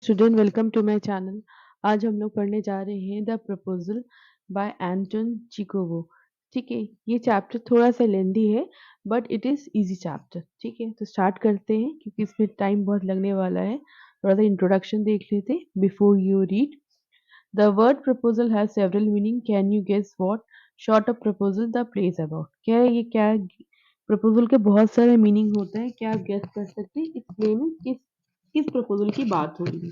Student welcome to my channel. आज हम लोग पढ़ने जा रहे हैं the proposal by Anton Chekhov. ठीक है, ये चैप्टर थोड़ा सा लेंदी है but it is easy chapter. ठीक है, तो स्टार्ट करते हैं क्योंकि इसमें टाइम बहुत लगने वाला है। थोड़ा सा इंट्रोडक्शन देख लेते हैं before you read. The word proposal has several meaning, can you guess what sort of proposal the play is about. क्या है ये, क्या प्रपोजल के बहुत सारे मीनिंग होते हैं, क्या आप गेस कर सकते हैं इस प्ले में किस प्रपोजल की बात हो रही है।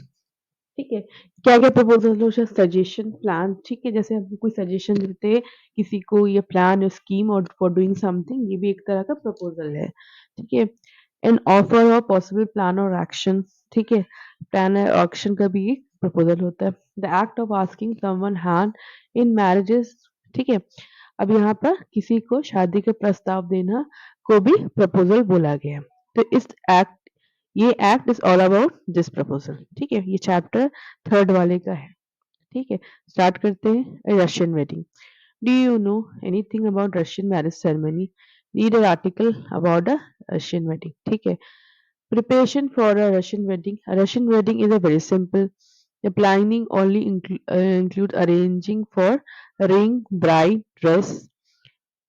ठीक है, क्या-क्या प्रपोज़ल हो, सजेशन, प्लान। ठीक है, जैसे हम कोई सजेशन देते हैं किसी को, ये प्लान, स्कीम और फॉर डूइंग समथिंग, ये भी एक तरह का प्रपोज़ल है। ठीक है, एन ऑफर और पॉसिबल प्लान और एक्शन। ठीक है, प्लान और एक्शन का भी एक प्रपोज़ल होता है। The act of asking someone hand in marriages. ठीक है, अब यहाँ पर किसी को शादी का प्रस्ताव देना को भी प्रपोज़ल बोला गया है। तो इस एक्ट ये act is all about this proposal. ठीक है, ये चैप्टर थर्ड वाले का है। ठीक है, स्टार्ट करते हैं। Russian wedding. Do you know anything about Russian marriage ceremony? Read an article about a Russian wedding. ठीक है, preparation for a Russian wedding. A Russian wedding is a very simple. The planning only includes arranging for ring, bride, dress,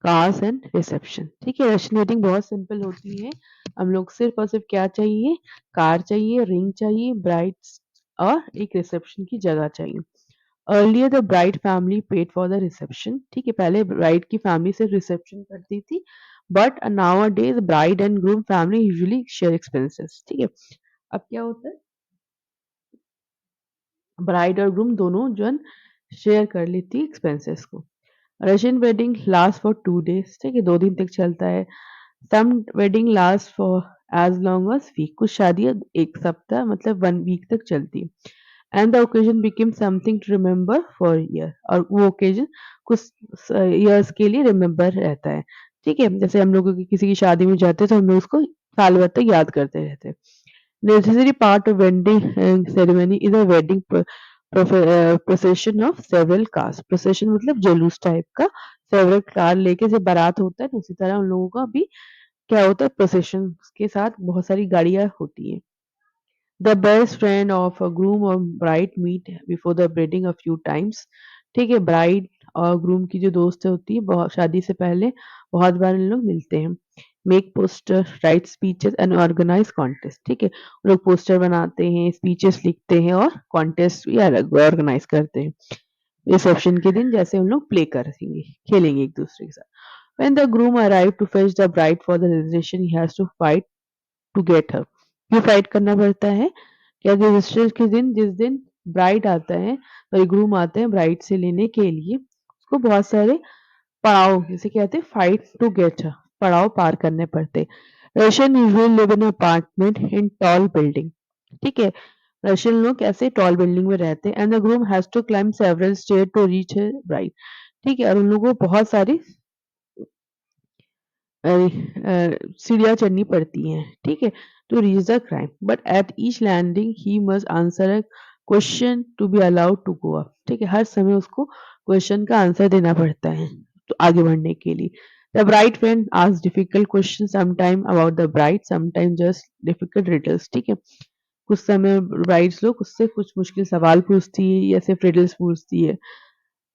cars and reception. ठीक है, Russian wedding बहुत simple होती है। हम लोग सिर्फ और सिर्फ क्या चाहिए, कार चाहिए, रिंग चाहिए, ब्राइड्स और एक रिसेप्शन की जगह चाहिए। Earlier the bride family paid for the reception. ठीक है, पहले ब्राइड की फैमिली सिर्फ रिसेप्शन करती थी, but now a days bride and groom family usually share expenses. ठीक है, अब क्या होता है, ब्राइड और ग्रूम दोनों जन शेयर कर लेती है एक्सपेंसेस को। Russian wedding last for 2 days। ठीक है, 2 दिन तक चलता है। Some wedding last for as long as week. कुछ शादियां एक सप्ताह मतलब 1 वीक तक चलती है। And the occasion became something to remember for year. और वो ओकेजन कुछ ईयर्स के लिए रिमेम्बर रहता है। ठीक है, जैसे हम लोगों की किसी की शादी में जाते हैं तो हम लोग उसको साल भर तक याद करते रहते हैं। Necessary part of wedding ceremony is a wedding procession of several cars. Procession मतलब जुलूस टाइप का, सेवरल कार लेके जब बारात होता है, तो उसी तरह उन लोगों का भी क्या होता है, प्रोसेशन के साथ बहुत सारी गाड़ियां होती हैं। The best friend of a groom और bride meet before the wedding a few times. ठीक है, ब्राइड और ग्रूम की जो दोस्त होती है बहुत शादी से पहले बहुत बार इन लोग मिलते हैं। Make poster, write speeches and organise contest. ठीक है, वो लोग पोस्टर बनाते हैं, स्पीचेस लिखते हैं और कॉन्टेस्ट भी अलग ऑर्गेनाइज करते हैं। रिसेप्शन के दिन जैसे हम लोग प्ले करेंगे, खेलेंगे एक दूसरे के साथ। When the groom arrived to fetch the bride for the registration, he has to fight to get her. क्यों फाइट करना पड़ता है? क्या रजिस्टर के दिन, जिस दिन ब्राइड आता है और ग्रूम आते हैं ब्राइड से लेने के लिए, उसको बहुत सारे पड़ाव, जिसे कहते हैं फाइट टू गेट हर, पड़ाव पार करने पड़ते। Russian usually live in apartment in tall building. ठीक है, रशियन लोग ऐसे टॉल बिल्डिंग में रहते हैं। And the groom has to climb several stair to reach his bride. ठीक है, और उन लोगों को बहुत सारी सीढ़ियाँ चढ़नी पड़ती हैं। ठीक है, to reach the crime, but at each landing he must answer a question to be allowed to go up. ठीक है, हर समय उसको क्वेश्चन का आंसर देना पड़ता है तो आगे बढ़ने के लिए। The bride friend ask difficult question, sometime about the bride, sometime just difficult riddles. ठीक है, कुछ समय ब्राइड्स लोग उससे कुछ मुश्किल सवाल पूछती है या सिर्फ रिडल्स पूछती है।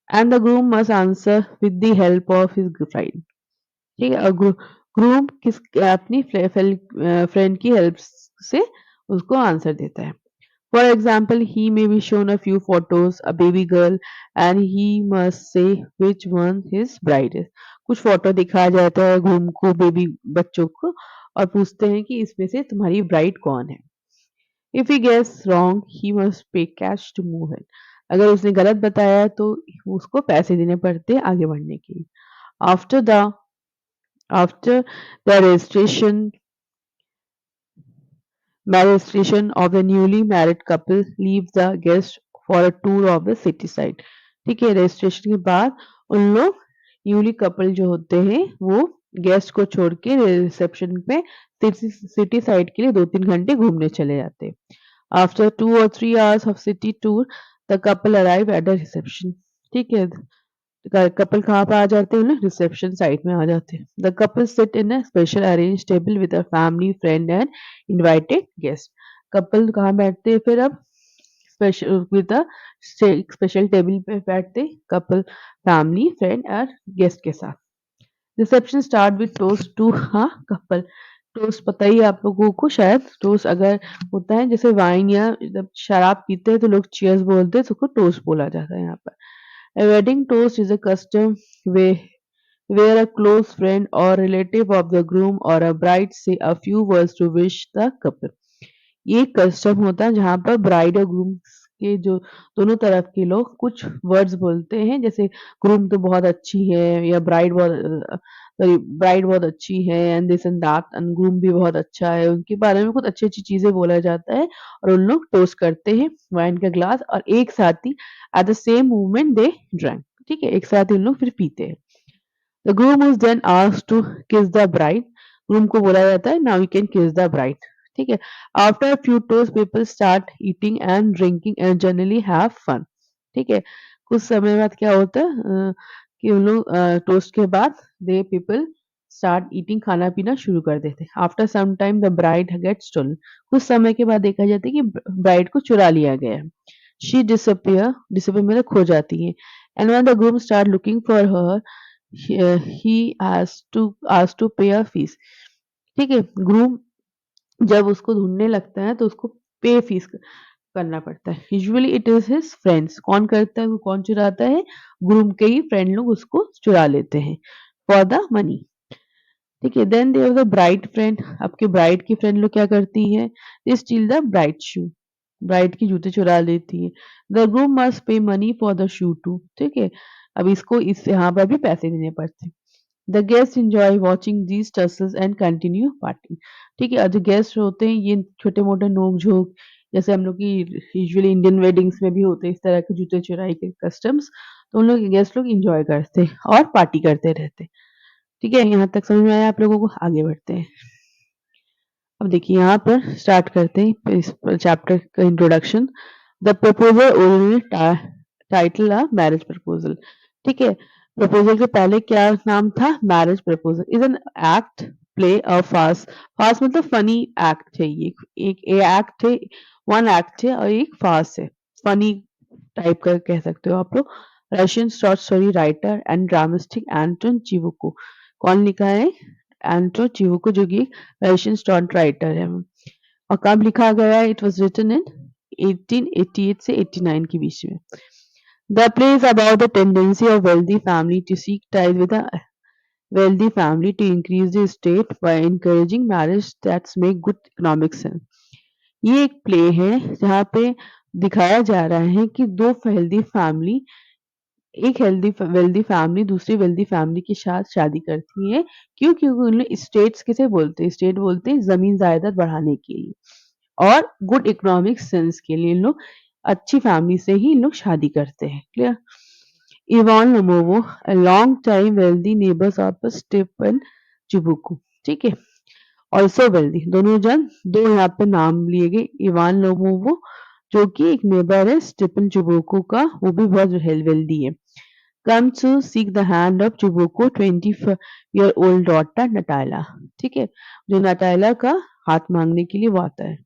And the groom must answer with the help of his bride. ठीक है, और ग्रूम अपनी फ्रेंड की हेल्प से उसको आंसर देता है। For example, he may be shown a few photos a baby girl and he must say which one his bride is. कुछ फोटो दिखाया जाता है ग्रूम को, बेबी बच्चों को, और पूछते हैं कि इसमें से तुम्हारी ब्राइड कौन है। If he guess wrong he must pay cash to move it. अगर उसने गलत बताया तो उसको पैसे देने पड़ते हैं आगे बढ़ने के लिए। After the After the registration of the newly married couple leaves the guest for a tour of the city side। ठीक है, रजिस्ट्रेशन के बाद उन लोग न्यूली कपल जो होते हैं वो गेस्ट को छोड़ के रिसेप्शन पे सिटी साइड के लिए 2-3 घंटे घूमने चले जाते हैं। After 2 or 3 hours of city tour, the couple arrive at the reception। ठीक है, कपल कहाँ पे आ जाते हैं ना, रिसेप्शन साइड में आ जाते हैं। The couple sit in a special arrange table with a family friend and invited guest. Couple कहाँ बैठते हैं फिर अब, special with a special table पे बैठते couple, family, friend और guest के साथ. Reception start with toast to हाँ कपल. टोस्ट पता ही है आप लोगों को शायद. टोस्ट अगर होता है जैसे वाइन या जब शराब पीते हैं तो लोग चीयर्स बोलते हैं तो उसको टोस्ट बोला जाता है यहाँ पर. A wedding toast is a custom where a close friend or relative of the groom or a bride say a few words to wish the couple. ये एक कस्टम होता है जहाँ पर ब्राइड और ग्रूम के जो दोनों तरफ के लोग कुछ वर्ड्स बोलते हैं जैसे ग्रूम तो बहुत अच्छी है या ब्राइड बहुत अच्छी है and this and that and groom भी बहुत अच्छा है उनके बारे में कुछ अच्छी अच्छी चीजें बोला जाता है और उन लोग टोस्ट करते हैं वाइन का ग्लास और एक साथ ही at the same moment they drank. ठीक है एक साथ ही उन लोग फिर पीते हैं. The groom is then asked to kiss the bride. Groom को बोला जाता है now you can kiss the bride. ठीक है. After a few toast people start eating and drinking and generally have fun. ठीक है. कुछ समय बाद क्या होता है कि उन लोग टोस्ट के बाद दे पीपल स्टार्ट ईटिंग खाना पीना शुरू कर देते हैं. After some time the bride gets stolen. कुछ समय के बाद देखा जाता है कि ब्राइड को चुरा लिया गया है. शी डिसअपियर मतलब खो जाती है. And when the groom start looking for her he has to pay a fees. ठीक है. ग्रूम जब उसको ढूंढने लगता है तो उसको पे फीस करना पड़ता है. Usually it is his friends. कौन करता है वो कौन चुराता है. ग्रूम के ही फ्रेंड लोग उसको चुरा लेते हैं फॉर द मनी. ठीक है. Then there the bride friend. आपके ब्राइड की फ्रेंड लोग क्या करती है they steal the bride shoe. Bride की जूते चुरा लेती है. The groom must pay money for the shoe too. ठीक है. अब इसको इस यहाँ पर भी पैसे देने पड़ते हैं. The guest enjoy watching these tassels and continue party. ठीक है. और जो गेस्ट होते हैं ये छोटे मोटे नोक झोंक जैसे हम लोग की यूजुअली इंडियन वेडिंग्स में भी होते हैं इस तरह के जूते चुराई के कस्टम्स. तो उन लोग गेस्ट लोग इंजॉय करते हैं और पार्टी करते रहते हैं. ठीक है. यहाँ तक समझ में आया आप लोगों को. आगे बढ़ते हैं. अब देखिए यहाँ पर स्टार्ट करते हैं इस चैप्टर का introduction. The proposal original title a marriage proposal. ठीक है. प्रपोजल के पहले क्या नाम था marriage proposal is an act play a fast. Fast मतलब फनी एक्ट है ये. एक एक्ट है वन एक्ट है और एक फास्ट है फनी टाइप का कह सकते हो आप लोग. Russian short story writer and dramatic Anton Chekhov. कौन लिखा है एंटोन चिवुको जो कि रशियन शॉर्ट राइटर है. और कब लिखा गया है इट वाज रिटन इन 1888 से 89 के बीच में. The play is about the tendency of wealthy family to seek ties with a wealthy family to increase the estate by encouraging marriage that make good economic sense. ये एक play है जहाँ पे दिखाया जा रहा है कि दो हेल्दी फैमिली एक वेल्दी फैमिली दूसरी वेल्दी फैमिली के साथ शादी करती है. क्यों? क्योंकि उन लोग स्टेट्स किसे बोलते हैं स्टेट बोलते हैं जमीन जायदाद बढ़ाने के लिए और गुड इकोनॉमिक सेंस के लिए लोग अच्छी फैमिली से ही लोग शादी करते हैं. Clear. Ivan Lomov a long time wealthy neighbors of Stephen Chubukov. ठीक है. ऑल्सो वेल्दी दोनों जन दो यहाँ पे नाम लिए गए. इवान लोमोवो जो कि एक नेबर है स्टीफन चिबुकू का वो भी बहुत वेल्दी है. Come to seek the hand of Chubukov 20-year-old daughter Natalya. ठीक है. जो नटाला का हाथ मांगने के लिए वो आता है.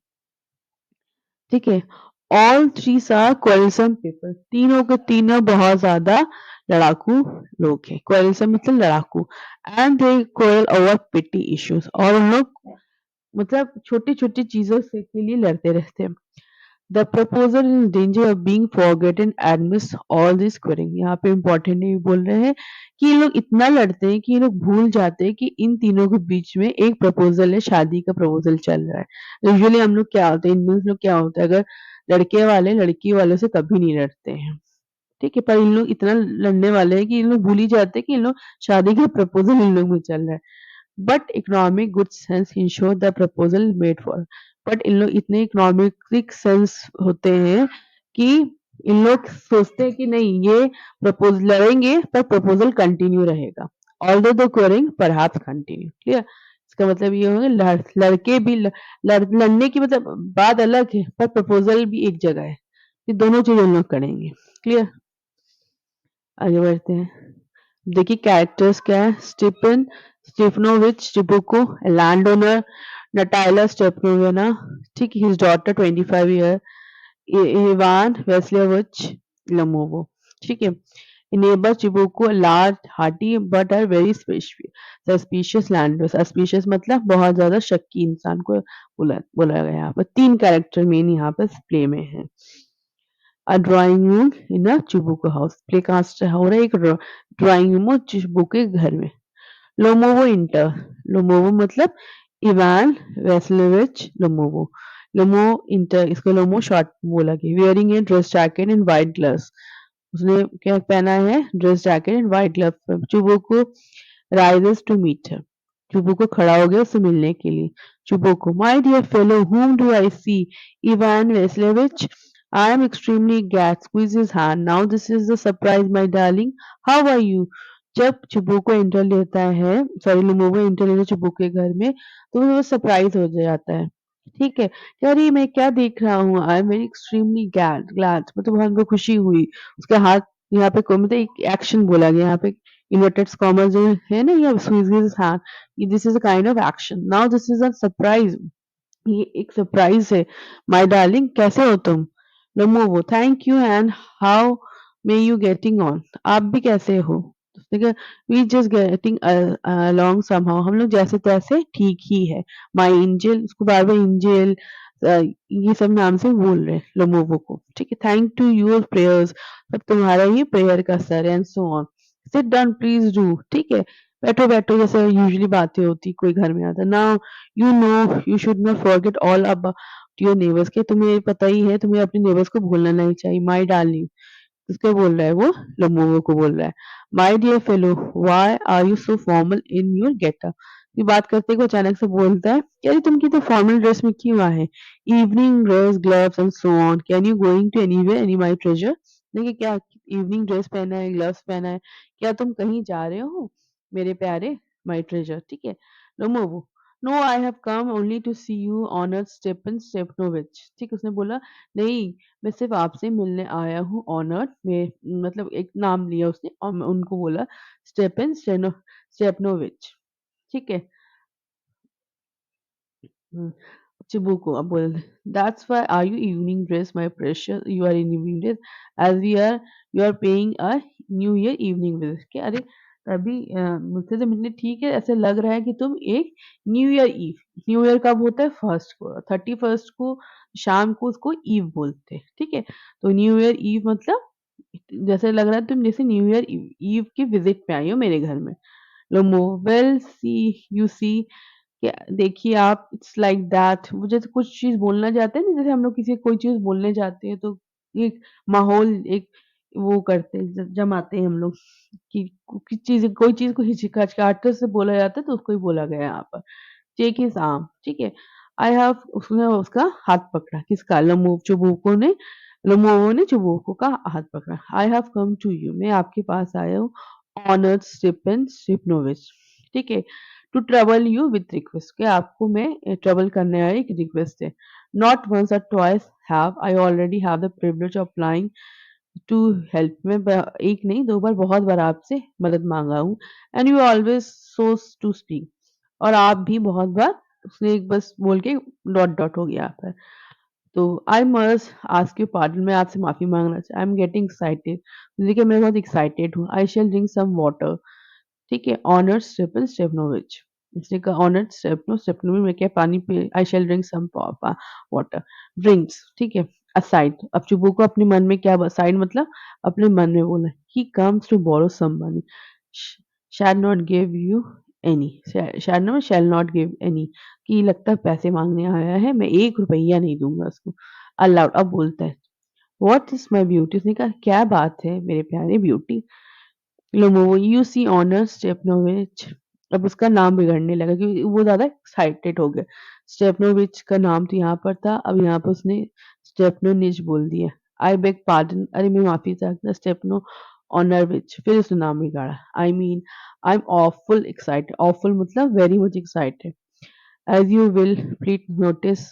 ठीक है. All three are quarrelsome people. तीनों के तीनों बहुत ज्यादा लड़ाकू लोग हैं. क्वेलसम मतलब लड़ाकू. And they quarrel over petty issues. और उन लोग मतलब छोटी छोटी चीजों से के लिए लड़ते रहते हैं. The proposal is danger of being forgotten admits all this quarrying. यहाँ पे इम्पोर्टेंट ये बोल रहे हैं कि ये लोग इतना लड़ते हैं कि ये लोग भूल जाते हैं कि इन तीनों के बीच में एक प्रपोजल है शादी का प्रपोजल चल रहा है. यूजुअली हम लोग क्या होते हैं इंडियंस लोग क्या होता है अगर लड़के वाले लड़की वालों से कभी नहीं लड़ते हैं. ठीक है. पर इन लोग इतना लड़ने वाले हैं कि इन लोग भूल ही जाते हैं कि इन लोग शादी का प्रपोजल इन लोग में चल रहा है. But economic good sense ensure the proposal made for. But in लोग इतने इकोनॉमिक सेंस होते हैं कि इन लोग सोचते हैं कि नहीं ये प्रपोज लड़ेंगे पर प्रपोजल कंटिन्यू रहेगा. Although the quarrying perhaps continue. Clear. इसका मतलब ये होगा लड़के भी लड़ने की मतलब बात अलग है पर प्रपोजल भी एक जगह है. ये दोनों चीज हम लोग करेंगे. क्लियर. आगे बढ़ते हैं. देखिए कैरेक्टर्स क्या है. स्टीफनोविच चिबुको लैंड ओनर. नटाइला स्टेपनोवेना. ठीक. His daughter 25 year Ivan Vasilevich Lomovo. ठीक है। Neighbor Chibuko large, hearty but are very suspicious landlord. Suspicious मतलब बहुत ज्यादा शक्की इंसान को बोला बोला गया यहाँ पर। तीन कैरेक्टर मेन यहाँ पर प्ले में है। A drawing room in a Chibuko house. Play कहाँ से हो रहा है? एक ड्राइंग रूम चिबुको के घर में। लोमोवो इंटर। लोमोवो मतलब इवान वेस्लेविच लोमोवो। लोमो इंटर, इसको लोमो शॉर्ट बोला गया। Wearing a dress jacket and white gloves. उसने क्या पहना है? Dress jacket and white gloves. चुबुको rises to meet her. चुबुको खड़ा हो गया उससे मिलने के लिए। चुबुको, my dear fellow, whom do I see? Ivan Vasilevich. I am extremely glad. Squeeze his hand. Now this is the surprise, my darling. How are you? जब चुबुको inter लेता है, सॉरी लुमोगो इंटर लेता है चुबुको के घर में, तो वो सरप्राइज हो जाता है। ठीक है, कह रही मैं क्या देख रहा हूँ? I am very extremely glad glad मतलब बहुत हमको खुशी हुई। उसके हाथ यहाँ पे कोई मतलब एक एक्शन बोला गया यहाँ पे इन्वर्टेड कॉमर्स जो है ना ये squeezes hand, this is a kind of action. Now this is a surprise, ये एक सरप्राइज है। माय डार्लिंग कैसे हो तुम? Lomov, thank you and how may you getting on? आप भी कैसे हो? उसने कहा we just getting along somehow, हम लोग जैसे तैसे ठीक ही है। माय एंजल, उसको बार बार एंजल ये सब नाम से बोल रहे हैं लोमोवो को। ठीक है, थैंक टू योर प्रेयर्स, सब तुम्हारा ही प्रेयर का sir and so on. Sit down please do. ठीक है, बैठो बैठो, जैसे यूजुअली बातें होती कोई घर में आता। Now you know you should not forget all about your neighbours, के तुम्हें पता ही है तुम्हें अपने नेबर्स को भूलना नहीं चाहिए। माय डार्लिंग, किसको बोल रहा है वो? लमोगो को बोल रहा है। My dear fellow, why are you so formal in your getup? ये बात करते हुए अचानक से बोलता है कि अरे तुम की तो फॉर्मल ड्रेस में क्यों आए? Evening dress, gloves and so on, can you going to anywhere any my treasure? देखिए क्या इवनिंग ड्रेस पहना है, ग्लव्स पहना है, क्या तुम कहीं जा रहे हो मेरे प्यारे माय ट्रेजर? ठीक है। Lomov, no I have come only to see you honour Stepan Stepanovich. ठीक, उसने बोला नहीं, मैं सिर्फ आपसे मिलने आया हूँ ऑनर्ड में, मतलब एक नाम लिया उसने और मैं उनको बोला स्टेपन स्टेपनोविच। ठीक है। हुँ, चिबुको अब बोल that's why are you evening dress my precious, you are in evening dress as we are you are paying a new year evening visit. क्या अरे तभी मुझसे तो मिलने ठीक है, ऐसे लग रहा है कि तुम एक new year eve, new year कब होता है? फर्स्ट को, 31st को शाम को उसको ईव बोलते हैं। ठीक है? तो न्यू ईयर ईव मतलब जैसे लग रहा है तुम जैसे न्यू ईयर ईव ईव के विजिट पे आई हो मेरे घर में। लोमो, वेल सी यू सी, क्या देखिए आप, इट्स लाइक दैट, वो जैसे कुछ चीज़ बोलना चाहते हैं ना, जैसे हम लोग किसी को कोई चीज़ बोलने जाते हैं तो एक माहौल एक वो करते हैं जमाते हैं हम लोग कि किस चीज़ कोई चीज़ को हिचकिचाहट से बोला जाता है तो उसको ही बोला गया है यहाँ पर। Take his arm. ठीक है। आई हैव, उसने उसका हाथ पकड़ा, किसका? चुबुको ने, लमोवो ने चुबुको का हाथ पकड़ा। I have come to you, मैं आपके पास आया हूँ ऑनर्ड स्टीफन स्टिफनोविच। ठीक है, to trouble you with request, कि आपको मैं ट्रबल करने वाली एक रिक्वेस्ट है। नॉट वंस और twice have I already have the privilege of applying to help, मैं एक नहीं दो बार बहुत बार आपसे मदद मांगा हूँ। And you always so to speak, और आप भी बहुत बार, उसने एक बस बोल के डॉट डॉट हो गया यहाँ पर। तो I must ask you pardon, मैं आपसे माफी मांगना चाह, आई एम गेटिंग एक्साइटेड, देखिए मैं बहुत एक्साइटेड हूँ। आई शैल ड्रिंक सम वाटर। ठीक है, ऑनर्ड स्टेफन स्टेफनोविच, इसने कहा ऑनर्ड स्टेफनो स्टेफनोविच, मैं क्या पानी पी, आई शैल ड्रिंक सम वाटर, ड्रिंक्स। ठीक है, असाइड, अब चुबू को अपने मन में क्या साइड मतलब अपने मन में बोला, he comes to borrow some money, shall not give you any, shall not give any, कि लगता है पैसे मांगने आया है, मैं एक रुपया नहीं दूंगा उसको। अलाउड, अब बोलता है व्हाट इज माई ब्यूटी, उसने कहा क्या बात है मेरे प्यारे beauty. Lomov, you see honour Stepanovich, अब उसका नाम बिगड़ने लगा क्योंकि वो ज़्यादा एक्साइटेड हो गया। स्टेपनोविच का नाम तो यहाँ पर था, अब यहाँ पर उसने स्टेपनोनिच बोल दिया। आई बेग पार्डन, अरे मैं माफ़ी चाहता, स्टेपनो ऑनरविच, फिर उसने नाम बिगाड़ा। I mean I am awful excited, awful मतलब very much excited, as you will please notice,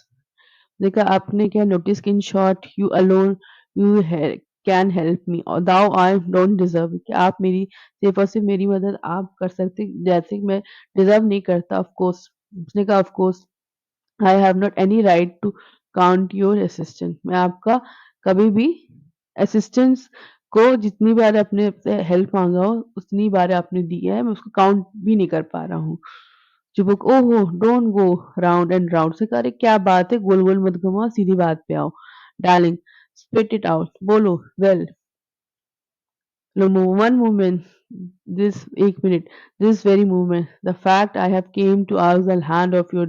देखा आपने क्या नोटिस कि in short you alone you can help me और दाउ आई डोंट डिजर्व, कि आप मेरी सिर्फ और सिर्फ मेरी मदद आप कर सकते जैसे कि मैं डिजर्व नहीं करता। ऑफ कोर्स, उसने कहा of course I have not any right to count your assistant, मैं आपका कभी भी असिस्टेंस को जितनी बार अपने से हेल्प माँगा हो, उतनी बार आपने दी है, मैं उसको काउंट भी नहीं कर पा रहा हूँ। चुबुक, ओहो! Don't go round and round. उसने कहा, अरे क्या बात है, गोल-गोल मत घुमाओ, सीधी बात पे आओ। डार्लिंग, स्पिट इट आउट, बोलो, वेल, one moment, this एक minute, this very moment, the fact I have came to ask the hand of your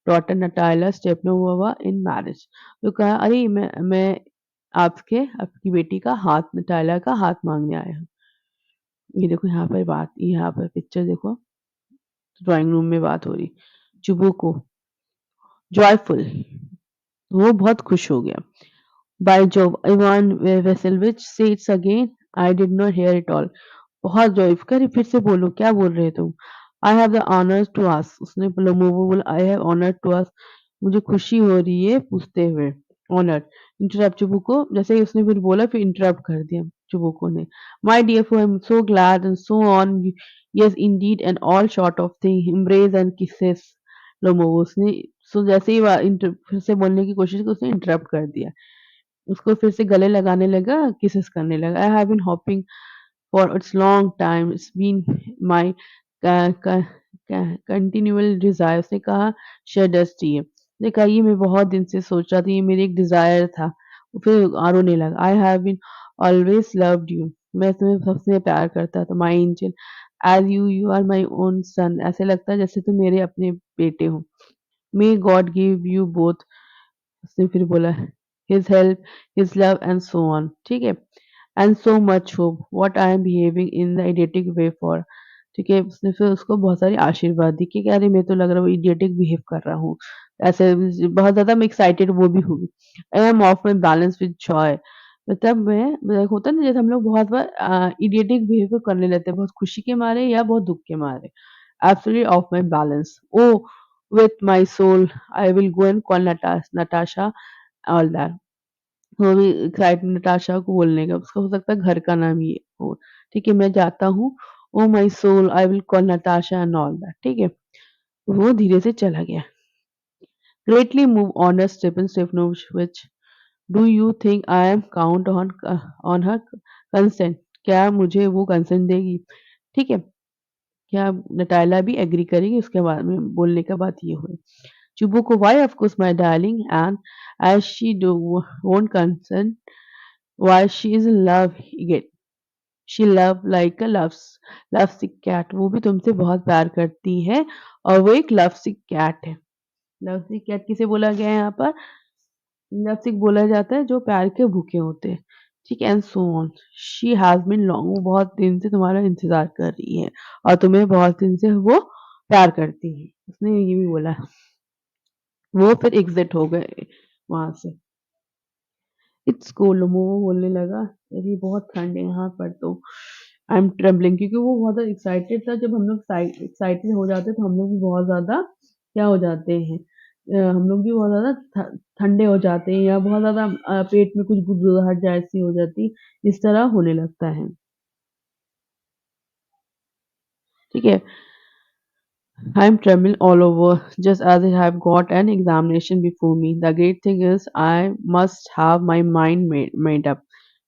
daughter Natalia Stepanova in marriage। तो कहा, अरे मैं आपके आपकी बेटी का हाथ, नटाला का हाथ मांगने आया हूँ। ये देखो यहाँ पर बात, यहाँ पर पिक्चर देखो, ड्राइंग रूम में बात हो रही। चुबुको, जॉयफुल, वो बहुत खुश हो गया। बाय जॉब, इवान वेसेलविच से it's again, I did not hear it all. बहुत जॉय, कह फिर से बोलो, क्या बोल रहे तुम? I have the honour to ask, उसने लोमोवो बोला, I have honour to ask, मुझे खुशी हो रही है पूछते हुए। ऑनर, इंटरप्ट चुबुको, जैसे ही उसने फिर बोला, फिर इंटरप्ट कर दिया चुबुको ने। My dear for, I am so glad and so on, yes indeed and all short of thing, embrace and kisses. Lomov, उसने जैसे ही फिर से बोलने की कोशिश की, उसने इंटरप्ट कर दिया। उसको फिर से गले लगाने लगा, किसेस करने लगा। I have been hoping for its long time. It's been my continual desire। उसने कहा शेड चाहिए। उसने कहा ये मैं बहुत दिन से सोच रहा था, ये मेरी एक डिजायर था। फिर रोने लगा। I have been always loved you, मैं तुम्हें सबसे प्यार करता था। My angel, as you are my own son, ऐसे लगता है जैसे तुम मेरे अपने बेटे हो। May God give you both, उसने फिर बोला, his help, his love and so on. ठीक है, and so much hope what I am behaving in the idiotic way for. ठीक है, उसने फिर उसको बहुत सारी आशीर्वाद दी कि अरे मैं तो लग रहा है वो इडियटिक बिहेव कर रहा हूँ। ऐसे बहुत ज़्यादा मैं एक्साइटेड वो भी हुई। I am of my balance with Joy, मतलब मैं होता है ना, जैसे हम लोग बहुत बार इडियटिक बिहेवियर करने लगते हैं बहुत खुशी के मारे या बहुत दुःख के मारे। Absolutely off my balance. Oh! With my soul I will go and call Natasha, all that. वो भी एक्साइटमेंट नटाशा को बोलने का, उसका हो सकता है घर का नाम ये हो। ठीक है, मैं जाता हूँ, oh my soul I will call Natasha and all that. ठीक है, वो धीरे से चला गया। Greatly moved honour Stefan Stefanovich, do you think I am count on her consent, क्या मुझे वो कंसेंट देगी? ठीक है, क्या नटायला भी एग्री करेगी? उसके बाद में बोलने का बात ये हुई। Chibuko, why of course my darling, and as she won't consent, why she is in love again, she love like a lovesick cat, वो भी तुमसे बहुत प्यार करती है और वो एक lovesick cat है। lovesick cat किसे बोला गया है यहाँ पर? lovesick बोला जाता है जो प्यार के भूखे होते हैं। ठीक है, and so on, she has been long, वो बहुत दिन से तुम्हारा इंतजार कर रही है और तुम्हें बहुत दिन से वो प्यार करती है। उसने ये भी बोला। वो फिर एग्जिट हो गए वहां से। इट्स कोल्ड, मोमो बोलने लगा, अरे बहुत ठंड है यहाँ पर तो। आई एम ट्रेम्बलिंग, क्योंकि वो बहुत ज़्यादा एक्साइटेड था। जब हम लोग एक्साइटेड हो जाते हैं तो हम लोग भी बहुत ज़्यादा क्या हो जाते हैं, हम लोग भी बहुत ज़्यादा ठंडे हो जाते हैं या बहुत ज़्यादा पेट में कुछ गुदगुदाहट जैसी हो जाती, इस तरह होने लगता है। ठीक है, I'm trembling all over, just as I have got an examination before me. The great thing is I must have my mind made up.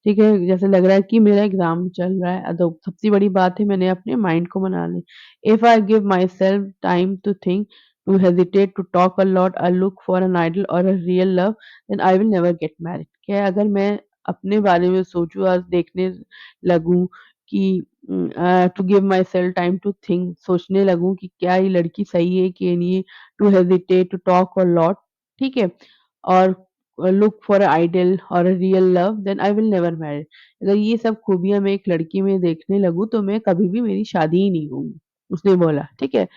ठीक है, जैसे लग रहा है कि मेरा एग्जाम चल रहा है, तो सबसे बड़ी बात है मैंने अपने माइंड को बना ली। If I give myself time to think, to hesitate, to talk a lot, I look for an idol or a real love, then I will never get married। क्या है, अगर मैं अपने बारे में सोचूं और देखने लगूं कि to give myself time to think, सोचने लगूं कि क्या ये लड़की सही है कि नहीं, to hesitate, to talk a lot, ठीक है, और लुक फॉर आइडल और a real love, then I will never marry. अगर ये सब खूबियां मैं एक लड़की में देखने लगूं तो मैं कभी भी मेरी शादी ही नहीं होगी, उसने बोला। ठीक है,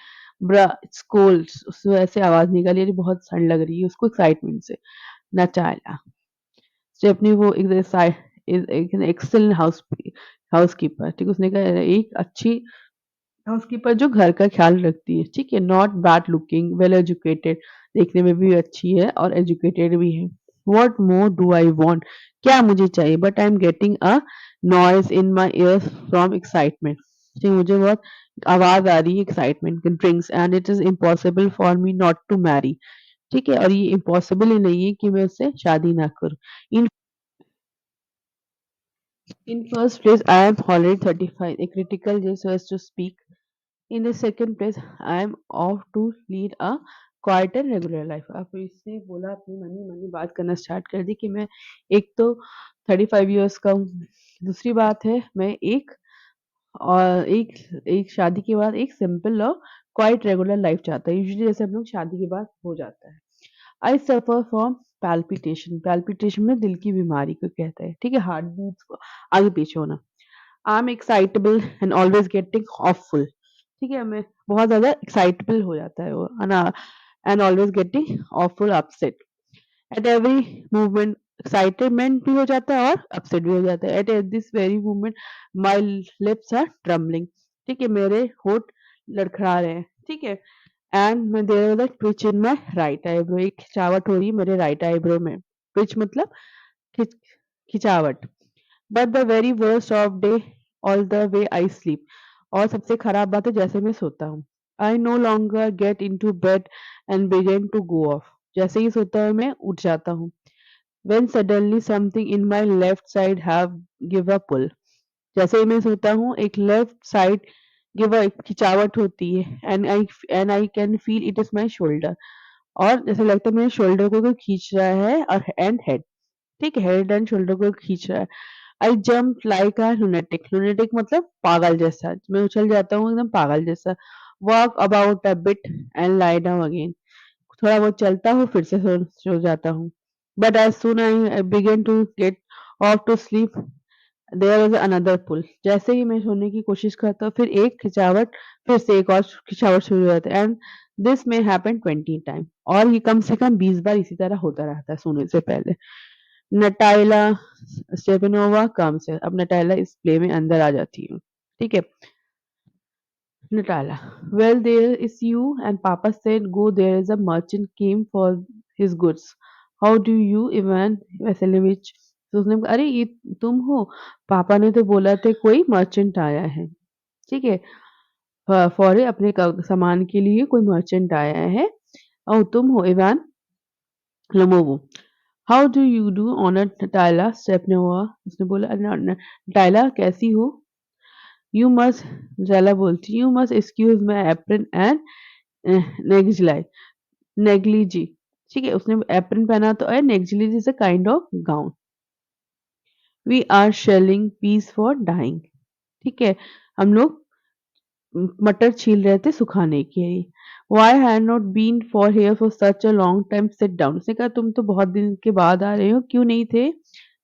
ब्रा इट्स कोल्ड, उसने ऐसे आवाज निकाली, अरे बहुत ठंड लग रही है उसको एक्साइटमेंट से। नचाया स्टेफनी, वो एक एक्सेलेंट हाउसकीपर। ठीक है, उसने कहा एक अच्छी हाउसकीपर जो घर का ख्याल रखती है। ठीक है, not bad looking, well educated, देखने में भी अच्छी है और एजुकेटेड भी है। What more do I want, क्या मुझे चाहिए? But I am getting a noise in my ears from excitement, ठीक, मुझे बहुत आवाज आ रही है एक्साइटमेंट की, drinks, and it is impossible for me not to marry. ठीक है? और ये इम्पॉसिबल ही नहीं है कि मैं उससे शादी ना करूँ। In in first place I am already 35, a critical age so as to speak. In the second place, I am off to lead a quiet and regular life. अब इसने बोला अपनी मनी-मनी बात करना स्टार्ट कर दी कि मैं एक तो 35 इयर्स का हूँ। दूसरी बात है मैं और एक एक शादी के बाद एक सिंपल और क्वाइट रेगुलर लाइफ चाहता है। यूजुअली जैसे हम लोग शादी के बाद हो जाता है। आई सफ़र फ्रॉम पैल्पिटेशन, पैल्पिटेशन में दिल की बीमारी को कहते हैं, ठीक है? हार्ट बीट्स को आगे-पीछे होना। I am excitable and always getting awful, ठीक है? मैं बहुत ज़्यादा एक्साइटेबल हो जाता है वो, है ना? And always getting awful upset. At every movement excitement भी हो जाता है और अपसेट भी हो जाता है। At this very moment my lips are trembling, ठीक है? मेरे होंठ लड़खड़ा रहे हैं, ठीक है? एंड मैं there was a twitch in my right eyebrow, एक खिंचावट हो रही है मेरे राइट आईब्रो में। ट्विच मतलब खिंच खिंचावट। But the very worst of day all the way I sleep, और सबसे खराब बात है जैसे मैं सोता हूँ। I no longer get into bed and begin to go off, जैसे ही सोता हूँ मैं उठ जाता हूँ। When suddenly something in my left side have give a pull, जैसे ही मैं सोता हूँ एक लेफ्ट साइड गिव अ खिंचावट होती है and I can feel it is my shoulder, और जैसे लगता है मेरे शोल्डर को कोई खींच रहा है, और एंड हेड, ठीक है? हेड एंड शोल्डर को खींच रहा है। I jump like a lunatic, lunatic मतलब पागल जैसा, मैं उछल जाता हूँ एकदम पागल जैसा। Walk about a bit and lie down again, थोड़ा बहुत चलता हूँ फिर से सो जाता हूँ। But as soon I begin to get off to sleep there is another pull, जैसे ही मैं सोने की कोशिश करता हूँ फिर एक खिंचावट, फिर से एक और खिंचावट शुरू हो जाता है। And this may happen 20 time, और ये कम से कम 20 बार इसी तरह होता रहता है सोने से पहले। नटाइला स्टेपनोवा कम्स है, अब नटाइला इस प्ले में अंदर आ जाती है, ठीक है? Natalia, well, there is you and Papa said go. There is a merchant came for his goods. How do you, Ivan Vasilevich? तो उसने कहा, अरे ये तुम हो? पापा ने तो बोला था कोई मर्चेंट आया है, ठीक है? फॉर अपने सामान के लिए कोई मर्चेंट आया है, और तुम हो Ivan Lomov. How do you do honour Natalya Stepanovna, उसने बोला, टाइला कैसी हो? यू मस्ट, ज़ाला बोलती, you must excuse my apron and negligee, negligee, ठीक है? उसने एप्रन पहना तो है, negligee is a kind of gown. We are shelling peas for drying, ठीक है? हम लोग मटर छील रहे थे सुखाने के लिए। Why had not been for here for such a long time, sit down, उसने कहा तुम तो बहुत दिन के बाद आ रहे हो, क्यों नहीं थे?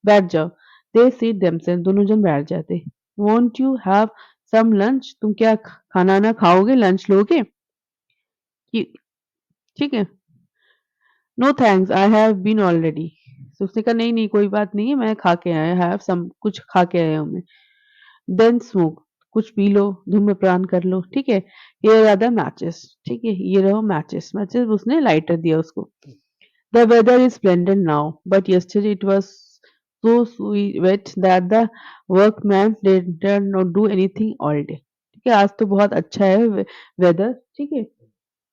बैठ जाओ। दे सीट देमसेल्फ, दोनों जन बैठ जाते। Won't you have some lunch, तुम क्या खाना ना खाओगे, लंच लोगे? कि ठीक है? No thanks, I have been already. तो उसने कहा नहीं नहीं कोई बात नहीं है, मैं खा के आया, हैव सम, कुछ खा के आया हूँ मैं। देन स्मोक, कुछ पी लो, धूम्रपान कर लो, ठीक है? हियर आर द मैचेस, ठीक है? ये रहो मैचेस, मैचेस उसने लाइटर दिया उसको। The weather is splendid now, but yesterday it was so wet that the workman did not do anything all day, ठीक है? आज तो बहुत अच्छा है वेदर, ठीक है?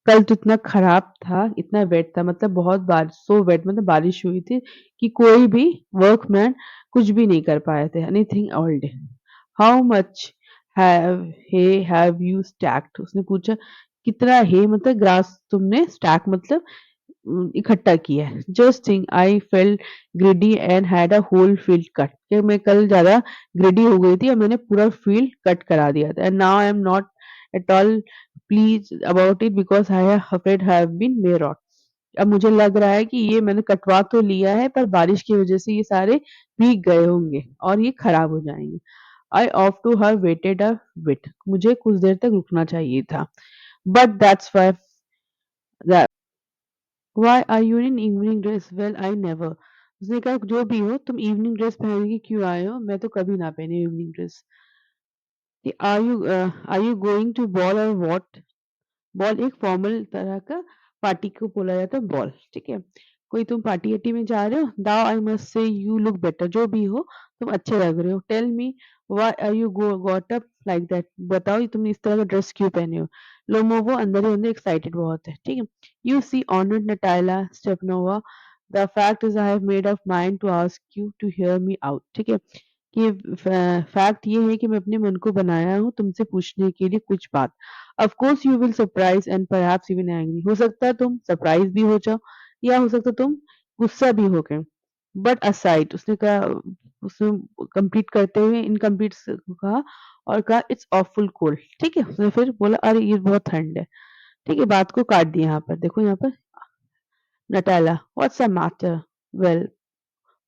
कल तो इतना खराब था, इतना वेट था, मतलब बहुत बारिश, सो वेट मतलब बारिश हुई थी कि कोई भी वर्कमैन कुछ भी नहीं कर पाए थे, anything all day. How much have he have you stacked, उसने पूछा कितना हे मतलब ग्रास तुमने, स्टैक मतलब इकट्ठा किया है। Just think I felt greedy and had a whole field cut, कि मैं कल ज़्यादा ग्रीडी हो गई थी और मैंने पूरा फील्ड कट करा दिया था। And now I am not at all pleased about it because I have afraid have been wear out, अब मुझे लग रहा है कि ये मैंने कटवा तो लिया है पर बारिश की वज़ह से ये सारे भीग गए होंगे और ये खराब हो जाएँगे। I ought to have waited a bit, मुझे कुछ देर तक रुकना चाहिए था। But that's why why are you in evening dress? Well I never, उसने कहा जो भी हो तुम इवनिंग ड्रेस पहन के क्यों आए हो? मैं तो कभी ना पहनी evening dress. Are you going to ball और व्हाट? बॉल एक फॉर्मल तरह का पार्टी को बोला जाता है बॉल, ठीक है? कोई तुम पार्टी वार्टी में जा रहे हो? Now I must say you look better, जो भी हो तुम अच्छे लग रहे हो। Tell me why are you got up like that, बताओ ये तुमने इस तरह का ड्रेस क्यों पहने हो? लोमोवो अंदर ही अंदर एक्साइटेड बहुत है, ठीक है। You see honoured Natalya Stepanovna, the fact is I have made up mind to ask you to hear me out, ठीक है। कि फैक्ट ये है कि मैं अपने मन को बनाया हूँ तुमसे पूछने के लिए कुछ बात। Of course you will surprise and perhaps even angry, हो सकता है तुम सरप्राइज भी हो जाओ या हो सकता है तुम गुस्सा भी हो गए। बट असाइड उसने कहा, उसने कंप्लीट करते हुए इनकम्प्लीट कहा और कहा इट्स ऑफुल कोल्ड, ठीक है। उसने फिर बोला अरे ये बहुत ठंड है, ठीक है। बात को काट दिया यहाँ पर, देखो यहाँ पर नटाला what's the matter, well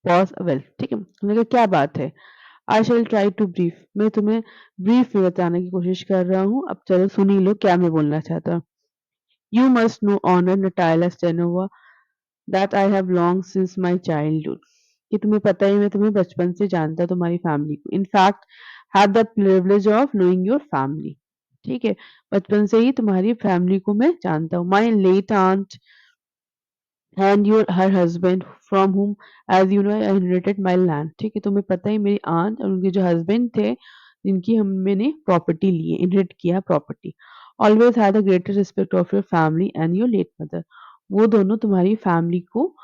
pause well, ठीक है। उसने कहा क्या बात है। आई शैल ट्राई टू ब्रीफ, मैं तुम्हें ब्रीफ में बताने की कोशिश कर रहा हूँ। अब चलो सुन ही लो क्या मैं बोलना चाहता हूँ। You must know honour Natalya Stepanovna that I have long since my childhood, कि तुम्हें पता ही मैं तुम्हें बचपन से जानता तुम्हारी फैमिली को। In fact have the privilege of knowing your family, ठीक है। बचपन से ही तुम्हारी फैमिली को मैं जानता हूँ। My late aunt and your her husband from whom as you know I inherited my land, ठीक है। तुम्हें पता है मेरी आंट और उनके जो हस्बैंड थे जिनकी हम मैंने प्रॉपर्टी ली है, इनहेरिट किया property. Always had the greater respect of your family and your late mother, वो दोनों तुम्हारी फैमिली को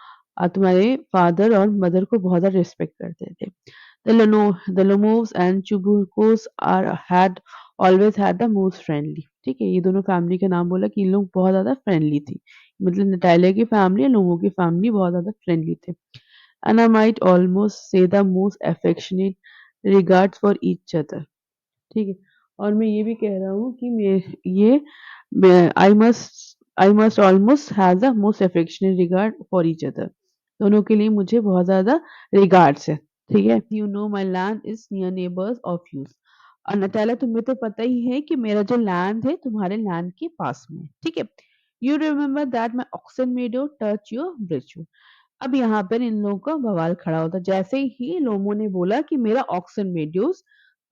तुम्हारे फादर और मदर को बहुत ज़्यादा रिस्पेक्ट करते थे। The Lomos and Chubukos are had always had the most friendly, ठीक है। ये दोनों फैमिली का नाम बोला कि ये लोग बहुत ज़्यादा फ्रेंडली थी। मतलब नटालिया की फैमिली और लोगों की फैमिली बहुत ज़्यादा फ्रेंडली थे। And I might almost say the most affectionate regards for each other, ठीक है। और मैं ये भी कह रहा हूँ कि I must almost have the most affectionate regard for each other, दोनों के लिए मुझे बहुत ज़्यादा रिगार्ड्स है, ठीक है। You know my land is near neighbours of use, और नटाला तुम्हें तो पता ही है कि मेरा जो लैंड है तुम्हारे लैंड के पास में है, ठीक है। You remember that my oxen meadow touch your bridge. अब यहाँ पर इन लोगों का बवाल खड़ा होता है। जैसे ही लोमो ने बोला कि मेरा ऑक्सन मेड्यूस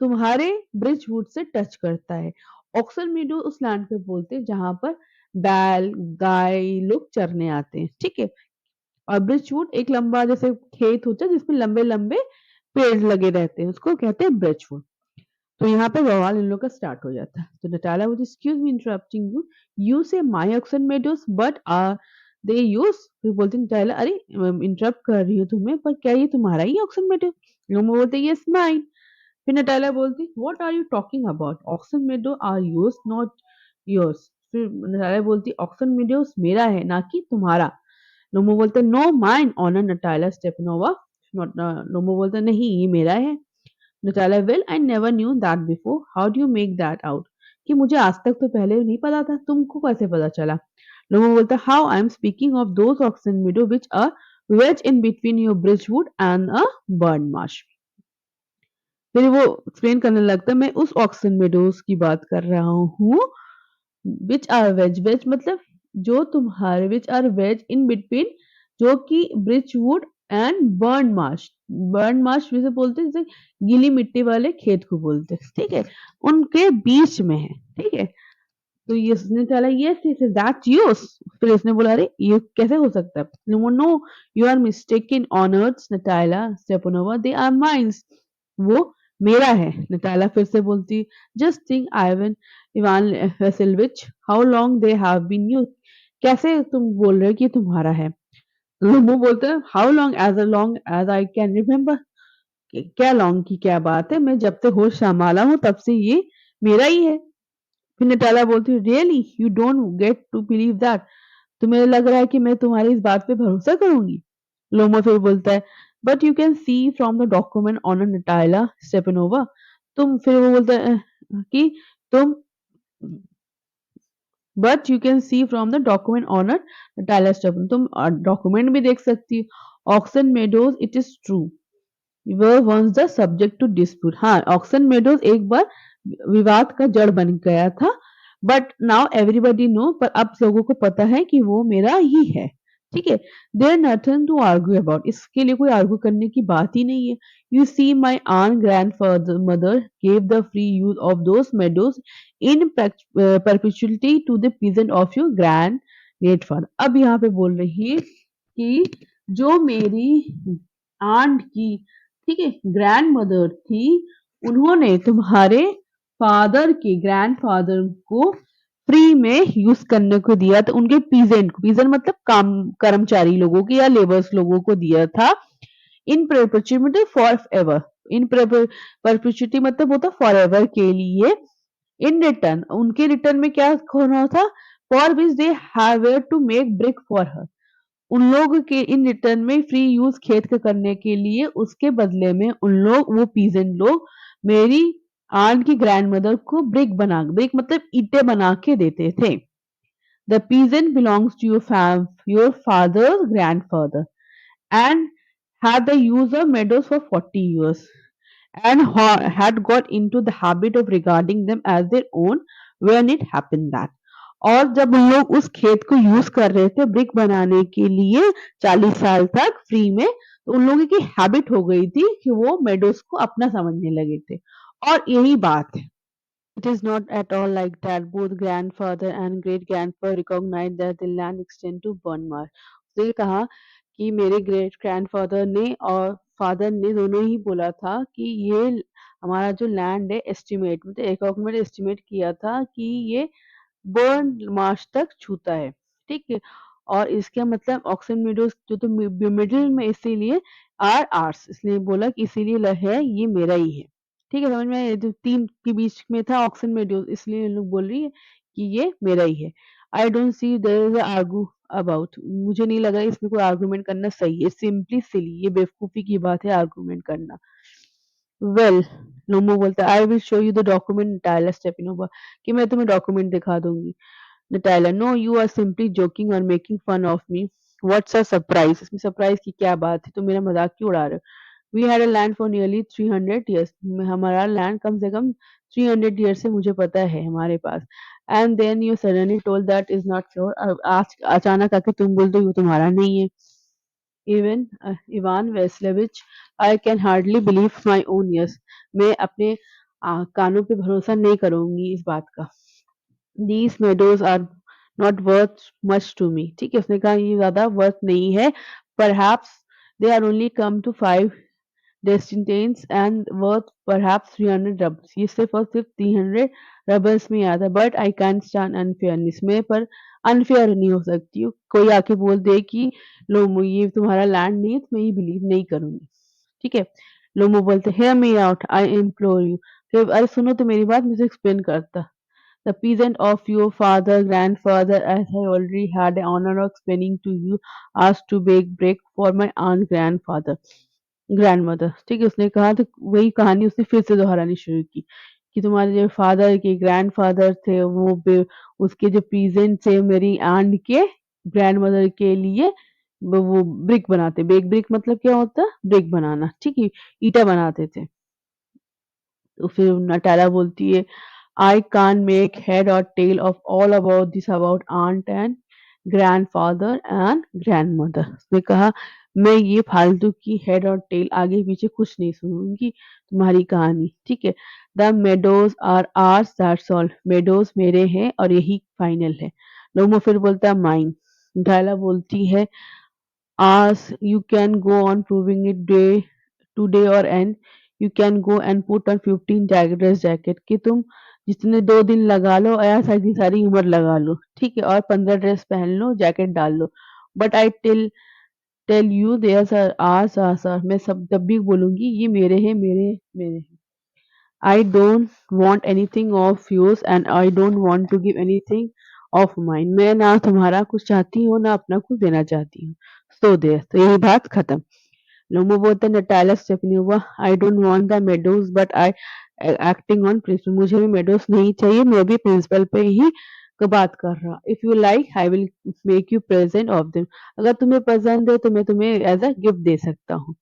तुम्हारे ब्रिजवुड से टच करता है। ऑक्सन मेड्यूस उस लैंड पे बोलते हैं जहां पर बैल गाय लोग चरने आते हैं, ठीक है। और ब्रिजवुड एक लंबा जैसे खेत होता है जिसमें लंबे लंबे पेड़ लगे रहते हैं, उसको कहते हैं ब्रिजवुड। तो यहाँ पे बवाल इन लोग का स्टार्ट हो जाता है। तो Natalya would excuse me interrupting you, you say my Oxen Meadows but are they yours, फिर बोलते हैं नटाला अरे इंटरप्ट कर रही हूँ तुम्हें पर क्या ये तुम्हारा ही ऑक्सन मेडो। लोमो बोलते यस माइन। फिर नटाला बोलती what are you talking about, oxen meadow are yours not yours. फिर नटाला बोलती ऑक्सन मेडोस मेरा है ना कि तुम्हारा। लोमो बोलते no mine honour Natalya Stepanovna, not. Lomov बोलते नहीं ये मेरा है। Natalya well I never knew that before, how do you make that out, कि मुझे आज तक तो पहले नहीं पता था, तुमको कैसे पता चला। लोगों बोलता how I am speaking of those oxen meadow which are wedged in between your bridgewood and a burn marsh। फिर वो एक्सप्लेन करने लगता है मैं उस ऑक्सन मेडोज की बात कर रहा हूँ विच आर वेज, वेज मतलब जो तुम्हारे, which are wedge in between, जो कि ब्रिजवुड एंड बर्न मार्श जैसे बोलते हैं, जैसे गीली मिट्टी वाले खेत को बोलते हैं, ठीक है। उनके बीच में है, ठीक है। तो ये उसने चला यस यस दैट्स योर्स। फिर इसने बोला अरे ये कैसे हो सकता है। No no you are mistaken honours Natalya Stepanovna, they are mines, वो मेरा है। नटाइला फिर से बोलती just think Ivan Ivan Vassilevitch how long they have been you, कैसे तुम बोल रहे हो कि ये तुम्हारा है। वो बोलते हैं how long as I can remember, क्या लॉन्ग की क्या बात है, मैं जब से होश संभाला हूँ तब से ये मेरा ही है। फिर नटाला बोलती है really you don't get to believe that, तुम्हें लग रहा है कि मैं तुम्हारी इस बात पे भरोसा करूंगी। लोमो फिर बोलता है but you can see from the document on Natalya Stepanovna, तुम, फिर वो बोलता है कि तुम, but you can see from the document honour Natalya Stepan, तुम डॉक्यूमेंट भी देख सकती हो। Oxen meadows it is true were once the subject to dispute, हाँ ऑक्सन मेडोज एक बार विवाद का जड़ बन गया था, बट नाउ एवरीबडी नो, पर अब लोगों को पता है कि वो मेरा ही है, ठीक है। There nothing to argue about, इसके लिए कोई आर्ग्यू करने की बात ही नहीं है। You see my aunt grand mother gave the free use of those meadows in perpetuity to the peasant of your grand great father. अब यहाँ पे बोल रही है कि जो मेरी आंट की, ठीक है, ग्रैंड मदर थी, उन्होंने तुम्हारे फादर के ग्रैंडफादर को फ्री में यूज करने को दिया था उनके पीजेंट को, पीजेंट मतलब काम कर्मचारी लोगों को या लेबर्स लोगों को दिया था in perpetuity for ever, in perpetuity मतलब होता फॉर एवर के लिए, इन रिटर्न उनके रिटर्न में क्या होना था, for which they have to make brick for her, उन लोग के इन रिटर्न में फ्री यूज खेत का करने के लिए उसके बदले में उन लोग वो पीजेंट लोग मेरी आंट की ग्रैंड मदर को ब्रिक मतलब ईंटें बना के देते थे। The peasant belongs to your father grandfather and had the use of meadows for 40 years and had got into the habit of regarding them as their own when it happened that, और जब उन लोग उस खेत को use कर रहे थे ब्रिक बनाने के लिए 40 साल तक फ्री में, तो उन लोगों की हैबिट हो गई थी कि वो मेडोज को अपना समझने लगे थे। और यही बात है। It is not at all like that. Both grandfather and great grandfather recognized that the land extend to Burnmar. उसने कहा कि मेरे ग्रेट ग्रैंडफादर ने और फादर ने दोनों ही बोला था कि ये हमारा जो लैंड है एस्टिमेट मतलब एक एस्टिमेट किया था कि ये बर्न मार्च तक छूता है, ठीक है। और इसका मतलब ऑक्सन मीडोज जो तो मिडिल में इसीलिए आर आर्स इसलिए बोला कि इसीलिए है ये मेरा ही है, ठीक है। समझ में आया? जो तीन के बीच में था ऑक्सन मीडोज इसलिए ये लोग बोल रही है कि ये मेरा ही है। I don't see there is argue about, मुझे नहीं लगा इसमें कोई आर्गूमेंट करना सही है, सिंपली सिली, ये बेवकूफी की बात है आर्गूमेंट करना। वेल नोमो बोलता है I will show you the document Natalya Stepanovna, कि मैं तुम्हें डॉक्यूमेंट दिखा दूंगी। Natalia, no, you are simply joking or making fun of me. What's a surprise? इसमें सरप्राइज की क्या बात है? तुम मेरा मजाक क्यों उड़ा रहे हो? We had a land for nearly 300 years. हमारा लैंड कम से कम 300 years से मुझे पता है हमारे पास। And then you suddenly told that is not sure. अब आज अचानक आके तुम बोलते हो ये तुम्हारा नहीं है। Even Ivan Vasilevich, I can hardly believe my own ears. मैं अपने कानों पे भरोसा नहीं करूंगी इस बात का। These meadows are not worth much to me, ठीक है। उसने कहा ये ज़्यादा वर्थ नहीं है। Perhaps they are only come to 5 destintations and worth perhaps 300 rubles. ये सिर्फ और सिर्फ 300 रबल्स में आता है। But I can stand unfairness में, पर अनफेयर नहीं हो सकती हूँ। कोई आके बोल दे कि लो ये तुम्हारा लैंड नहीं है तो मैं ये बिलीव नहीं करूंगी, ठीक है। लोमो बोलते hear me out I implore you, फिर अरे सुनो तो मेरी बात, मुझे एक्सप्लेन करता। The peasant of your father, grandfather, as I already had the honor of explaining to you, asked to bake bread for my aunt grandfather, grandmother. ठीक है, उसने कहा तो वही कहानी उसने फिर से दोहरानी शुरू की कि तुम्हारे जो फादर के ग्रैंडफादर थे उसके जो पीजेंट थे मेरी आंट के ग्रैंडमदर के लिए वो ब्रिक बनाते, ब्रिक मतलब क्या होता है ब्रिक बनाना, ठीक है, ईटा बनाते थे। तो फिर नटाला बोलती है I can't make head or tail of all about this about aunt and grandfather and grandmother. उसने कहा मैं ये फालतू की हेड और टेल आगे पीछे कुछ नहीं सुनूंगी तुम्हारी कहानी, ठीक है। The meadows are ours that's all, meadows मेरे हैं और यही फाइनल है। लोमो फिर बोलता है माइन। डायला बोलती है as you can go on proving it day to day or end you can go and put on 15 dress jacket कि तुम जितने 2 दिन लगा लो या सारी सारी उम्र लगा लो, ठीक है, और 15 ड्रेस पहन लो, जैकेट डाल लो। But I tell you there sir are मैं सब तब भी बोलूँगी ये मेरे हैं, मेरे हैं। I don't want anything of yours and I don't want to give anything of mine. मैं ना तुम्हारा कुछ चाहती हूँ ना अपना कुछ देना चाहती हूँ। So there, तो यही बात खत्म। लोमो बोलता है नटाला स्टेपनी हुआ I don't want the meadows but I acting on principle, मुझे भी मेडोज नहीं चाहिए, मैं भी प्रिंसिपल पे ही बात कर रहा। If you like I will make you present of them, अगर तुम्हें पसंद है तो मैं तुम्हें एज अ गिफ्ट दे सकता हूँ।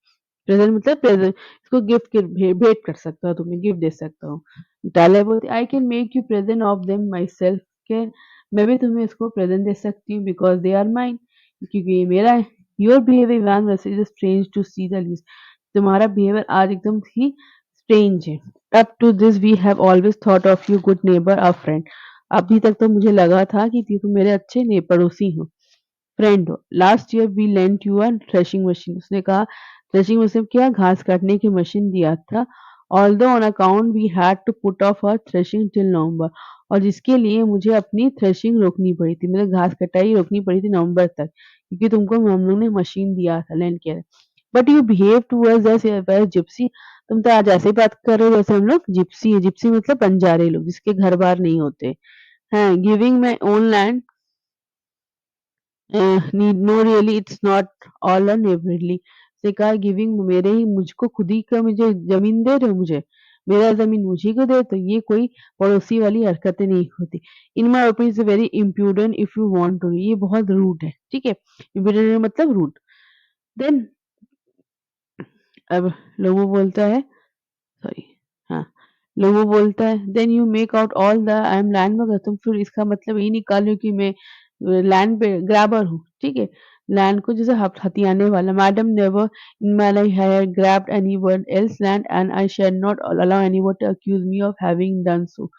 प्रेजेंट मतलब प्रेजेंट, इसको गिफ्ट के भेंट कर सकता हूँ, तुम्हें गिफ्ट दे सकता हूँ। डायलॉग बोलती I can make you present of them my self, के मैं भी तुम्हें इसको प्रेजेंट दे सकती हूँ बिकॉज दे आर माइन, क्योंकि ये मेरा है। योर बिहेवियर वैन वैसे strange to see the least, तुम्हारा बिहेवियर आज एकदम ही स्ट्रेंज है। Up to this we have always thought of you good neighbour a friend, अभी तक तो मुझे लगा था कि तुम मेरे अच्छे पड़ोसी हो, फ्रेंड हो। Last year we lent you a threshing machine, उसने कहा थ्रेशिंग मशीन क्या, घास काटने की मशीन दिया था। Although on account we had to put off our threshing till November, और जिसके लिए मुझे अपनी थ्रेशिंग रोकनी पड़ी थी, मतलब घास कटाई रोकनी पड़ी थी नवंबर तक, क्योंकि तुमको हम लोग ने मशीन दिया था land clear. But you behave towards us as Gypsy. तुम तो आज ऐसे ही बात कर रहे हो जैसे हम लोग जिप्सी है। जिप्सी मतलब बंजारे लोग जिसके घर-बार नहीं होते। हैं, giving my own land need no really it's not all unavoidably. उसने कहा गिविंग मेरे ही मुझको खुद ही का मुझे ज़मीन दे रहे हो मुझे, मेरा ज़मीन मुझी को दे तो ये कोई पड़ोसी वाली हरकतें नहीं होती। In my opinion is very imprudent if you want to, ये बहुत रूड है, ठीक है? इम्प्रूडेंट मतलब रूड। देन अब लोगो बोलता है सॉरी हाँ, लोगो बोलता है then you make out all the I am land मगर तुम फिर इसका मतलब यही निकाल रहे हो कि मैं लैंड पे ग्रैबर हूँ, ठीक है? लैंड को जैसे हथियाने वाला। Madam never in my life have grabbed anyone else land and I shall not allow anyone to accuse me of having done so.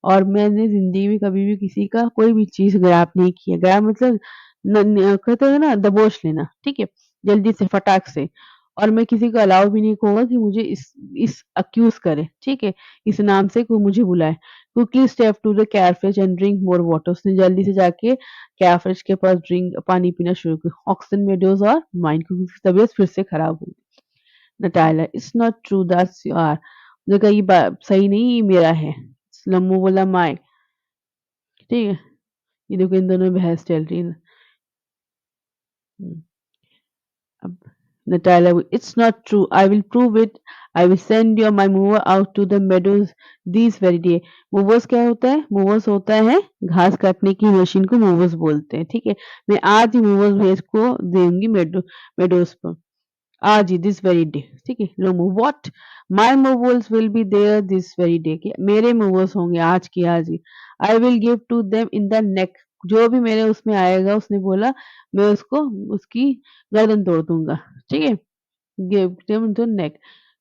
और मैंने ज़िंदगी में कभी भी किसी का कोई भी चीज़ ग्रैब नहीं किया। ग्रैब मतलब कहते हैं ना दबोच लेना, ठीक है? जल्दी से फटाक से। और मैं किसी को अलाउ भी नहीं करूँगा कि मुझे इस अक्यूज़ करे, ठीक है? इस नाम से कोई मुझे बुलाए। Quickly step to the carafes and drink more water. उसने जल्दी से जाके कैफेज के पास पानी पीना शुरू किया। ऑक्सन मेडोज़ और माइन क्योंकि उसकी तबीयत फिर से खराब हुई। Natalya it's not true that's your. उसने कहा ये सही नहीं ये मेरा है। लम्बो बोला माय, ठीक है? ये देखो इन दोनों में बहस चल रही है। हुँ, अब Natalya it's not true I will prove it. I will send your my mower out to the meadows this very day. Mowers क्या होता है? मूवर्स होता है घास काटने की मशीन को मूवर्स बोलते हैं, ठीक है? मैं आज ही मूवर्स भेज को दूँगी मेडोज़ पर। आज ही दिस वेरी डे, ठीक है? Lomov what? My mowers will be there this very day कि मेरे मूवर्स होंगे आज के आज ही। I will give to them in the neck. जो भी मेरे उसमें आएगा उसने बोला मैं उसको उसकी गर्दन तोड़ दूँगा, ठीक है? Give them in the neck.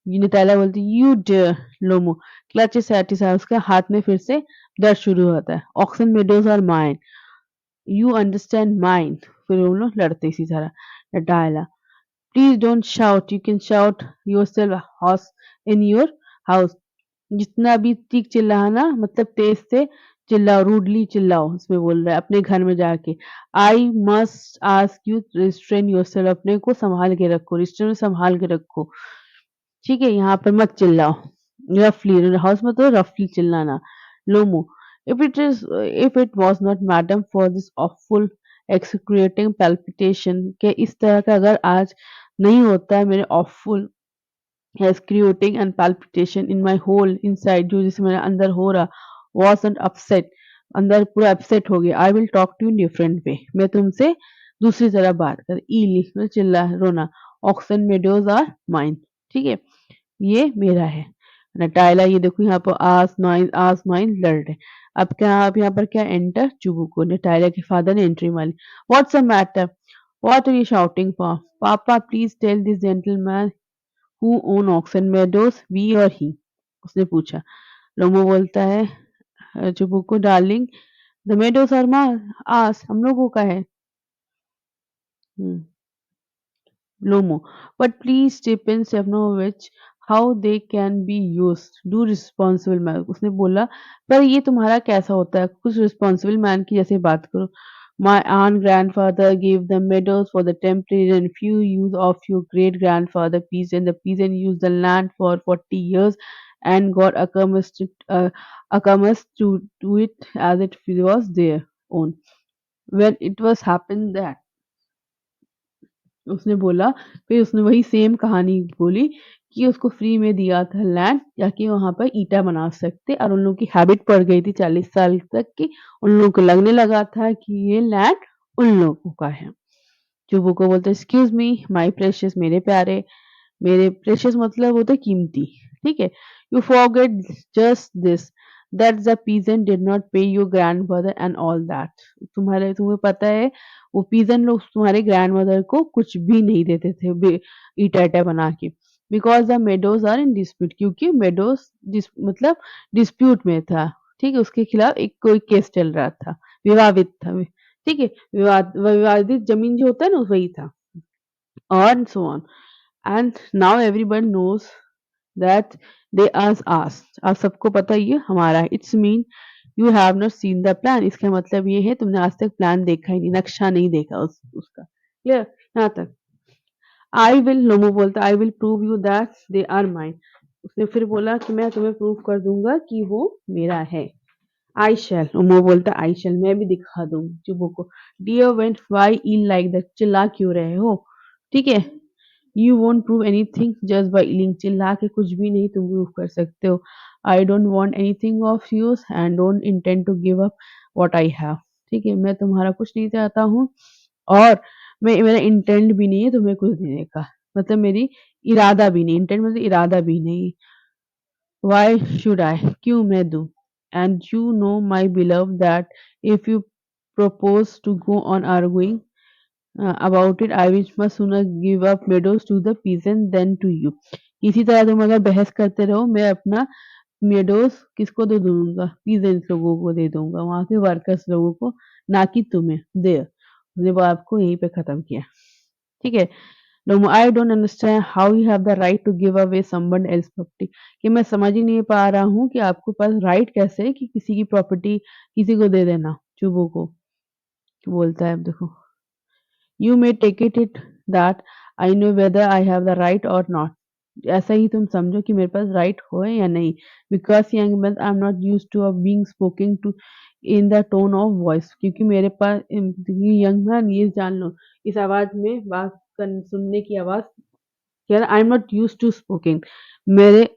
Natalya बोलती you dare Lomov clutches at his उसके हाथ में फिर से दर्द शुरू होता है। Oxen Meadows are mine, you understand mine. फिर वो लोग लड़ते इसी तरह। Natalya please don't shout, you can shout yourself hoarse in your house. जितना भी चीख चिल्लाना मतलब तेज़ से चिल्लाओ, रूडली चिल्लाओ, उसमें बोल रहा है अपने घर में जाके। I must ask you restrain yourself, अपने को सँभाल के रखो, रिस्ट्रेन सँभाल के रखो, ठीक है? यहाँ पर मत चिल्लाओ। रफली हाउस में तो रफली चिल्लाना। Lomov if it was not madam for this awful excruciating palpitation के इस तरह का अगर आज नहीं होता है मेरे awful excruciating and palpitation in my whole inside जो जिससे मेरे अंदर हो रहा wasn't upset अंदर पूरा अपसेट हो गया I will talk to in different way मैं तुमसे दूसरी तरह बात कर ईली मतलब चिल्ला रोना ऑक्सन मेडोज आर माइन ठीक है ये मेरा है नटायला ये देखो यहाँ पर आस माइन लड़ रहे अब क्या आप यहाँ पर क्या एंटर चुबुको नटायला के फादर ने एंट्री मारी what's the matter what are you shouting for papa please tell this gentleman who own Oxen Meadows we or he उसने पूछा लोमो बोलता है Chubukov darling the meadows are मा आस हम लोगों का है हम्म, Lomo. But please Stephen Stephanovich how they can be used. Do responsible man. उसने बोला पर ये तुम्हारा कैसा होता है कुछ responsible man की जैसे बात करो. My aunt grandfather gave the meadows for the temporary and few use of your great grandfather peasant. The peasant used the land for 40 years and got accustomed to it as it was their own. When it was happened that उसने बोला फिर उसने वही same कहानी बोली कि उसको free में दिया था लैंड ताकि वहाँ पर ईंटा बना सकते और उन लोगों की हैबिट पड़ गई थी 40 साल तक की उन लोगों को लगने लगा था कि ये लैंड उन लोगों का है। चुबू को बोलते एक्सक्यूज मी माय प्रेशियस मेरे प्रेशियस मतलब होता है कीमती, ठीक है? You forget just this that the peasant did not pay your grandmother and all that. तुम्हें पता है वो पीजन लोग तुम्हारे ग्रैंडमदर को कुछ भी नहीं देते थे ईटा बना के because the meadows are in dispute क्योंकि मेडोज मतलब डिस्प्यूट में था, ठीक है? उसके खिलाफ एक कोई केस चल रहा था, विवादित था, ठीक है? विवादित जमीन जो होता है ना वही था और so on and now everyone knows that they are asked अब सबको पता ये हमारा है it's mean you have not seen the plan, इसका मतलब ये है तुमने आज तक प्लान देखा ही नहीं, नक्शा नहीं देखा उसका। क्लियर यहाँ तक? आई विल, लोमो बोलता I will prove you that they are mine. उसने फिर बोला कि मैं तुम्हें प्रूव कर दूंगा कि वो मेरा है। आई शैल, लोमो बोलता आई शैल, मैं भी दिखा दूंगी चुबो को। Dear went why yell like that, चिल्ला क्यों रहे हो? ठीक है, you won't prove anything just by yelling, चिल्ला के कुछ भी नहीं तुम प्रूव कर सकते हो। I don't want anything of yours and don't intend to give up what I have. ठीक है, मैं तुम्हारा कुछ नहीं चाहता हूँ और मैं मेरा इंटेंट भी नहीं है तुम्हें कुछ देने का, मतलब मेरी इरादा भी नहीं, इंटेंट मतलब इरादा भी नहीं। व्हाई शुड आई, क्यों मैं दूं? And you know my बिलव that if you propose to go on arguing about it, I will much sooner give up meadows to the peasant than to you। इसी तरह तुम अगर बहस करते रहो, मैं अपना मेडोज किसको दे दूंगा? पीजेंट्स लोगों को दे दूंगा, वहां के वर्कर्स लोगों को, ना कि तुम्हें। दे उसने बात को यहीं पे खत्म किया। ठीक है, no I don't understand how you have the right to give away someone else property, कि मैं समझ ही नहीं पा रहा हूँ कि आपके पास राइट कैसे है कि किसी की प्रॉपर्टी किसी को दे देना, चुबो को बोलता है। अब देखो, you may take it that I know whether I have the right और नॉट, ऐसा ही तुम समझो कि मेरे पास राइट हो या नहीं। Because young man I am not use to of being spoken to in the tone of voice, क्योंकि मेरे पास यंग मैन ये जान लो, इस आवाज में बात सुनने की आवाज, यार I am not use to spoken, मेरे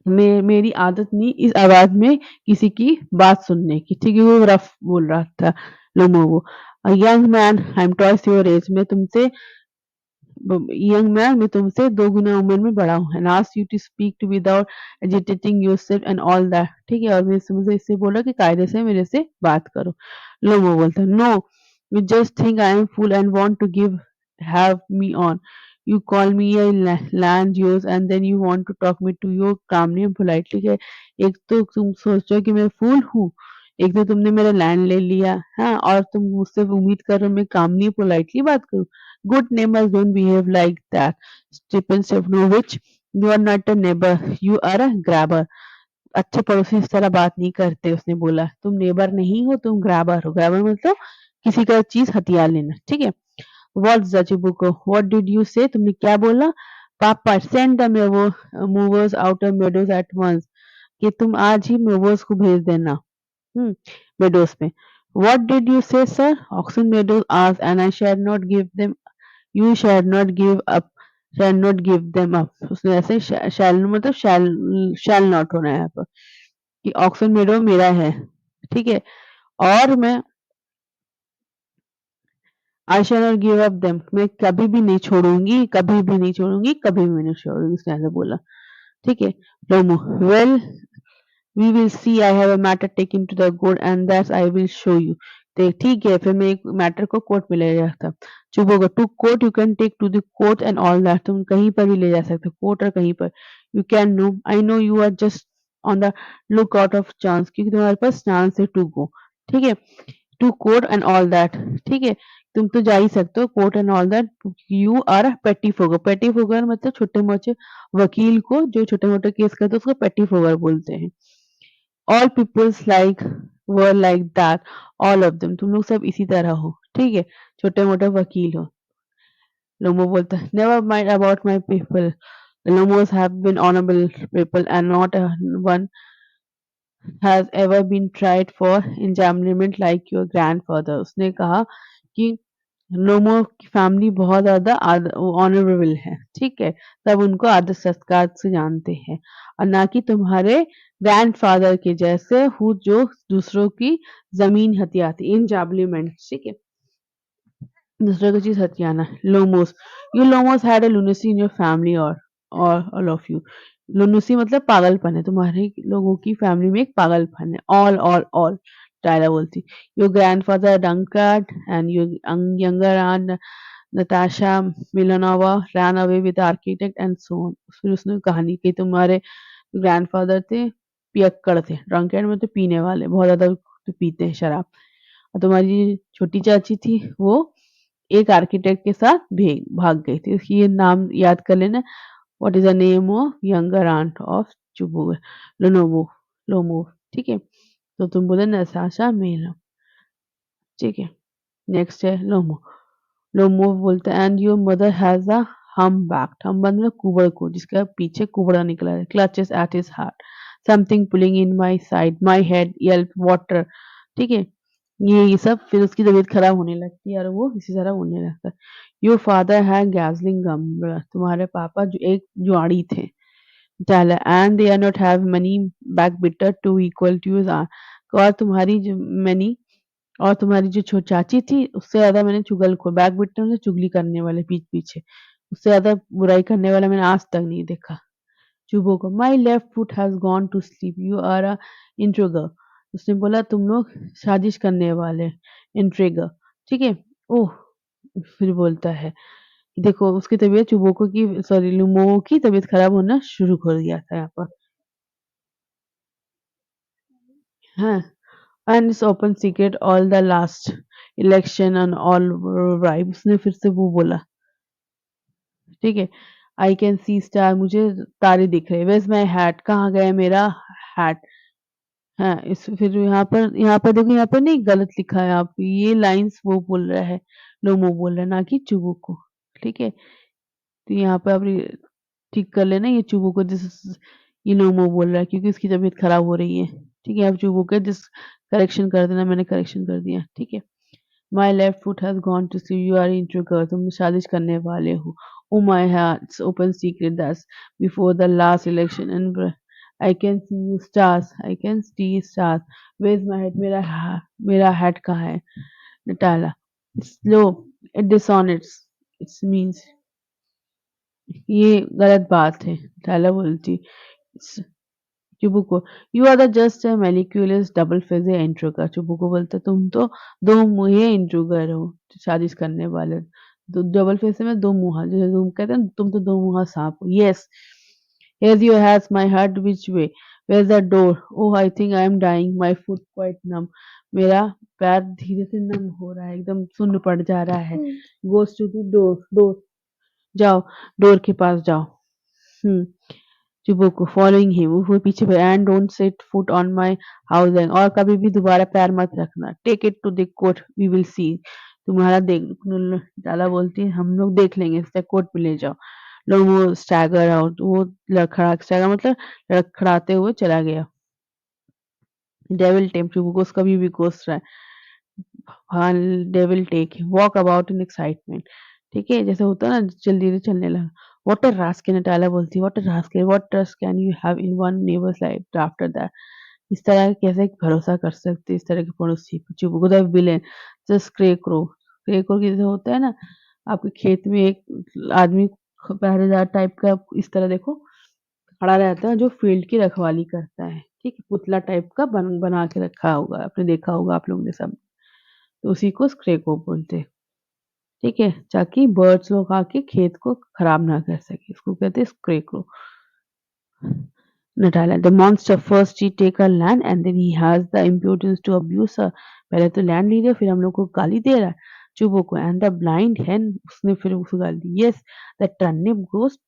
मेरी आदत नहीं इस आवाज में किसी की बात सुनने की। ठीक है, वो रफ बोल रहा था लोमो वो। Young man I M twice your age, मैं तुमसे यंग मैन, मैं तुमसे 2 गुना उम्र में बड़ा हूँ। And ask you to speak to without agitating yourself and all that. ठीक है, और मुझे इससे बोला कि कायदे से मेरे से बात करो। लोमो बोलता है no, you just think I am fool and want to give have me on, you call me a land yours and then you want to talk me to your calmly and politely। है एक तो तुम सोचो कि मैं फूल हूँ, एक तो तुमने मेरा लैंड ले लिया, हाँ, और तुम मुझसे उम्मीद कर रहे हो मैं कामली पोलाइटली बात करूं। Good neighbors don't behave like that, Stephen Stephanovich। You are not a neighbor, you are a grabber। अच्छे पड़ोसी इस तरह बात नहीं करते, उसने बोला। तुम नेबर नहीं हो, तुम ग्रैबर हो। ग्रैबर मतलब किसी का चीज हथियार लेना। ठीक है, What's the Chibuko? What did you say? तुमने क्या बोला? पापा send the movers out of meadows at once, कि तुम आज ही मूवर्स को भेज देना। मेडोस में। What did you say, sir? Oxen meadows asked, and I shall not give them, you shall not give up, shall not give them up। उसने ऐसे shall मतलब shall not होना है यहाँ पर, कि ऑक्सन मेडो मेरा है। ठीक है, और मैं I shall not give up them, मैं कभी भी नहीं छोड़ूंगी, कभी भी नहीं छोड़ूंगी, कभी भी नहीं छोड़ूंगी, उसने ऐसे बोला। ठीक है, Lomov well we will see, I have a matter taken to the court and that's I will show you. तो ठीक है, फिर मैं एक मैटर को कोर्ट में ले जाता। चुप होगा, to court you can take to the court and all that, तुम कहीं पर भी ले जा सकते हो, कोर्ट और कहीं पर। You can no, I know you are just on the look out of chance, क्योंकि तुम्हारे पास चांस है टू गो। ठीक है, to court and all that. ठीक है, तुम तो जा ही सकते हो court and all that. You are pettifogger, pettifogger मतलब छोटे मोटे वकील को जो छोटे मोटे केस करते हैं उसको पेटी फोगर बोलते हैं। All peoples like were like that, all of them, तुम लोग सब इसी तरह हो। ठीक है, छोटे मोटे वकील हो। लोमो बोलता है never mind about my people, Lomovs have been honourable people and not one has ever been tried for embezzlement like your grandfather. उसने कहा कि लोमो की फैमिली बहुत ज़्यादा ऑनरेबल है। ठीक है, सब उनको आदर सत्कार से जानते हैं, और ना कि तुम्हारे ग्रैंडफादर के जैसे हूँ जो दूसरों की ज़मीन हथियाती, इनजैबलीमेंट। ठीक है, दूसरे की चीज़ हथियाना। Lomovs, you Lomovs had a lunacy in your family or all of you. Lunacy मतलब पागलपन है, तुम्हारे लोगों की फैमिली में एक पागलपन है। ऑल ऑल ऑल, टायला बोलती। Your grandfather drunkard and your younger aunt Natasha Milanova ran away with the architect and so on। फिर उसने कहानी की तुम्हारे ग्रैंडफादर थे पियक्कड़ थे, ड्रंकेड मतलब पीने वाले, बहुत ज्यादा पीते हैं शराब। और तुम्हारी छोटी चाची थी वो एक आर्किटेक्ट के साथ भाग गई थी। उसकी ये नाम याद कर लेना। What is the name of younger aunt of Chubukov Lomov Lomov. ठीक है, तो तुम बोले नताशा मेल, ठीक है। नेक्स्ट है लोमो। लोमो बोलता है and your mother has a हम बैक, हम मतलब कुबड़ को, जिसका पीछे कुबड़ा निकला है, clutches at his heart, something pulling in my side, my head, Yelp water, ठीक है। ये सब फिर उसकी तबीयत खराब होने लगती है और वो इसी तरह बोलने लगता है। योर फादर है गैसलिंग गम, तुम्हारे पापा जो एक जुआड़ी थे, डाला and they are not have money back bitter to equal to your, और तुम्हारी जो मनी, और तुम्हारी जो चाची थी उससे ज्यादा मैंने चुगलखोर, बैक बिटर मतलब चुगली करने वाले, पीछ पीछे उससे ज्यादा बुराई करने वाला मैंने आज तक नहीं देखा। Chubukov my left foot has gone to sleep, you are a intriguer, उसने बोला तुम लोग साजिश करने वाले, इंट्रेगर, ठीक है। ओह, फिर बोलता है, देखो उसकी तबीयत चुबोको की, सॉरी लुमो की तबीयत खराब होना शुरू कर दिया था यहाँ पर। हाँ, and it's open secret all the last election and all right, उसने फिर से वो बोला, ठीक है। आई कैन सी स्टार, मुझे तारे दिख रहे, वेयर इज माय हैट, कहाँ गया मेरा हैट। हाँ, इस फिर यहाँ पर देखो, यहाँ पर नहीं गलत लिखा है, आप ये लाइंस वो बोल रहा है, लोमो बोल रहा है, ना कि चुबुको, ठीक है। तो यहाँ पे आप ठीक कर लेना, ये चुबुको दिस, ये लोमो बोल रहा है क्योंकि उसकी तबीयत खराब हो रही है, ठीक है। आप चुबुको दिस करेक्शन कर देना, मैंने करेक्शन कर दिया, ठीक है। My left foot has gone to sleep, you are introvert, तुम साजिश करने वाले हो। Oh my heart's open secret that's before the last election and I can see you stars, I can see stars, where is my head, मेरा head कहाँ है। Natalya, slow, it dishonours, it's means, ये गलत बात है, Natalya बोलती। Chubukov, you are the just a malicious double faced intriguer, चुबुको बोलता तुम तो दो मुहे इंट्रोगर हो, साजिश करने वाले। तो डबल फेस में दो मुहा, जैसे तुम कहते हैं तुम तो दो मुहा सांप हो। Yes, here your has my heart which way, where the door, oh I think I am dying, my foot quite numb, मेरा पैर धीरे से नम हो रहा है, एकदम सुन्न पड़ जा रहा है। Goes to the door, door, जाओ, डोर के पास जाओ। हम्म, चिबुको फॉलोइंग हिम, वो पीछे and don't set foot on my house, और कभी भी दोबारा पैर मत रखना। Take it to the court, we will see, तुम्हारा देख, डाला बोलती है हम लोग देख लेंगे, इससे कोर्ट पे ले जाओ। लोग वो स्टैगर आउट, वो लड़खड़ा, स्टैगर मतलब लड़खड़ाते हुए चला गया। डेविल टेम्प, चिबुको कभी भी कोस रहा है। हाँ, devil take walk about in excitement, ठीक है, जैसे होता है ना जल्दी से चलने लगा। व्हाट अ रास्क, नटाला बोलती है, what a rusk, what trust can you have in one neighbours life after that, इस तरह कैसे भरोसा कर सकते हैं इस तरह के पड़ोसी पर। चुप, द विलेन, जस्ट स्क्रेकरो, स्क्रेकरो जैसे होता है ना, आपके खेत में एक आदमी पहरेदार टाइप का, इस तरह देखो खड़ा रहता है जो फील्ड की रखवाली करता है, ठीक है, पुतला टाइप का बना के रखा होगा, आपने देखा होगा आप लोगों ने सब, तो उसी को स्क्रेको बोलते हैं, ठीक है, ताकि बर्ड्स लोग आके खेत को खराब ना कर सके, इसको कहते हैं स्क्रेको। Natalia, the monster first he take her land and then he has the impudence to abuse her. पहले तो लैंड ले लिया, फिर हम लोग को गाली दे रहा है, चुबो को। एंड द ब्लाइंड हेन, उसने फिर उसको गाली दी। यस, द टर्निप घोस्ट,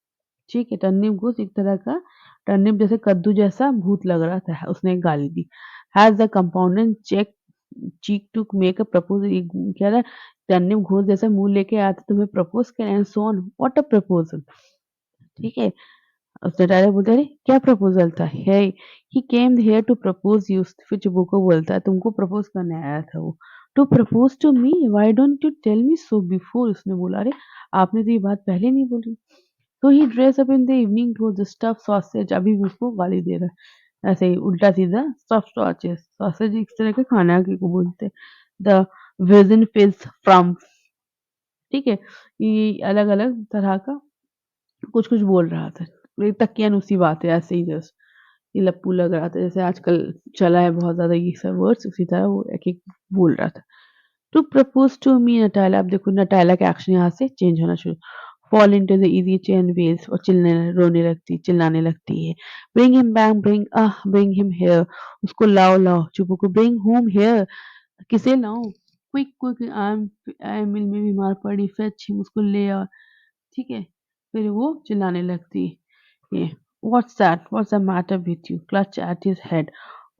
ठीक है, टर्निप घोस्ट एक तरह का, टर्निप जैसे कद्दू जैसा भूत लग रहा था, उसने गाली दी। Has the compounded check cheek to make a propose, कह रहा है टर्निप घोस्ट जैसा मुंह लेके आया था तुम्हें प्रपोज करें, and so on, what a proposal, ठीक है। उसने डायरेक्ट बोलता है, अरे क्या प्रपोजल था, he he came here to propose you, फिर चिबुको बोलता है तुमको प्रपोज करने आया था वो। To propose to me, why don't you tell me so before, उसने बोला, अरे आपने तो ये बात पहले नहीं बोली। तो he dress up in the evening to the stuff sausage, अभी भी उसको गाली दे रहा है, ऐसे ही उल्टा सीधा स्टफ सॉसेज, सॉसेज इस तरह के खाना के को बोलते, द विजन फिज फ्रॉम, ठीक है, ये अलग अलग तरह का कुछ कुछ बोल रहा था, तकियानुसी बात है ऐसे ही, जस्ट ये लप्पू लग रहा था, जैसे आजकल चला है बहुत ज्यादा ये सब वर्ड्स, उसी तरह वो एक एक बोल रहा था। To propose to me Natalya, अब देखो नटाला का एक्शन यहाँ से चेंज होना शुरू, fall into the easy chair wails, और रोने लगती, चिल्लाने लगती है। Bring him back, bring him here, उसको लाओ लाओ, चुपो को, ब्रिंग होम हियर, किसे लाऊं, क्विक क्विक, आई एम मिल में बीमार पड़ी, फेच हिम, उसको ले आओ, ठीक है। फिर वो चिल्लाने लगती है, what's that, what's the matter with you, clutch at his head,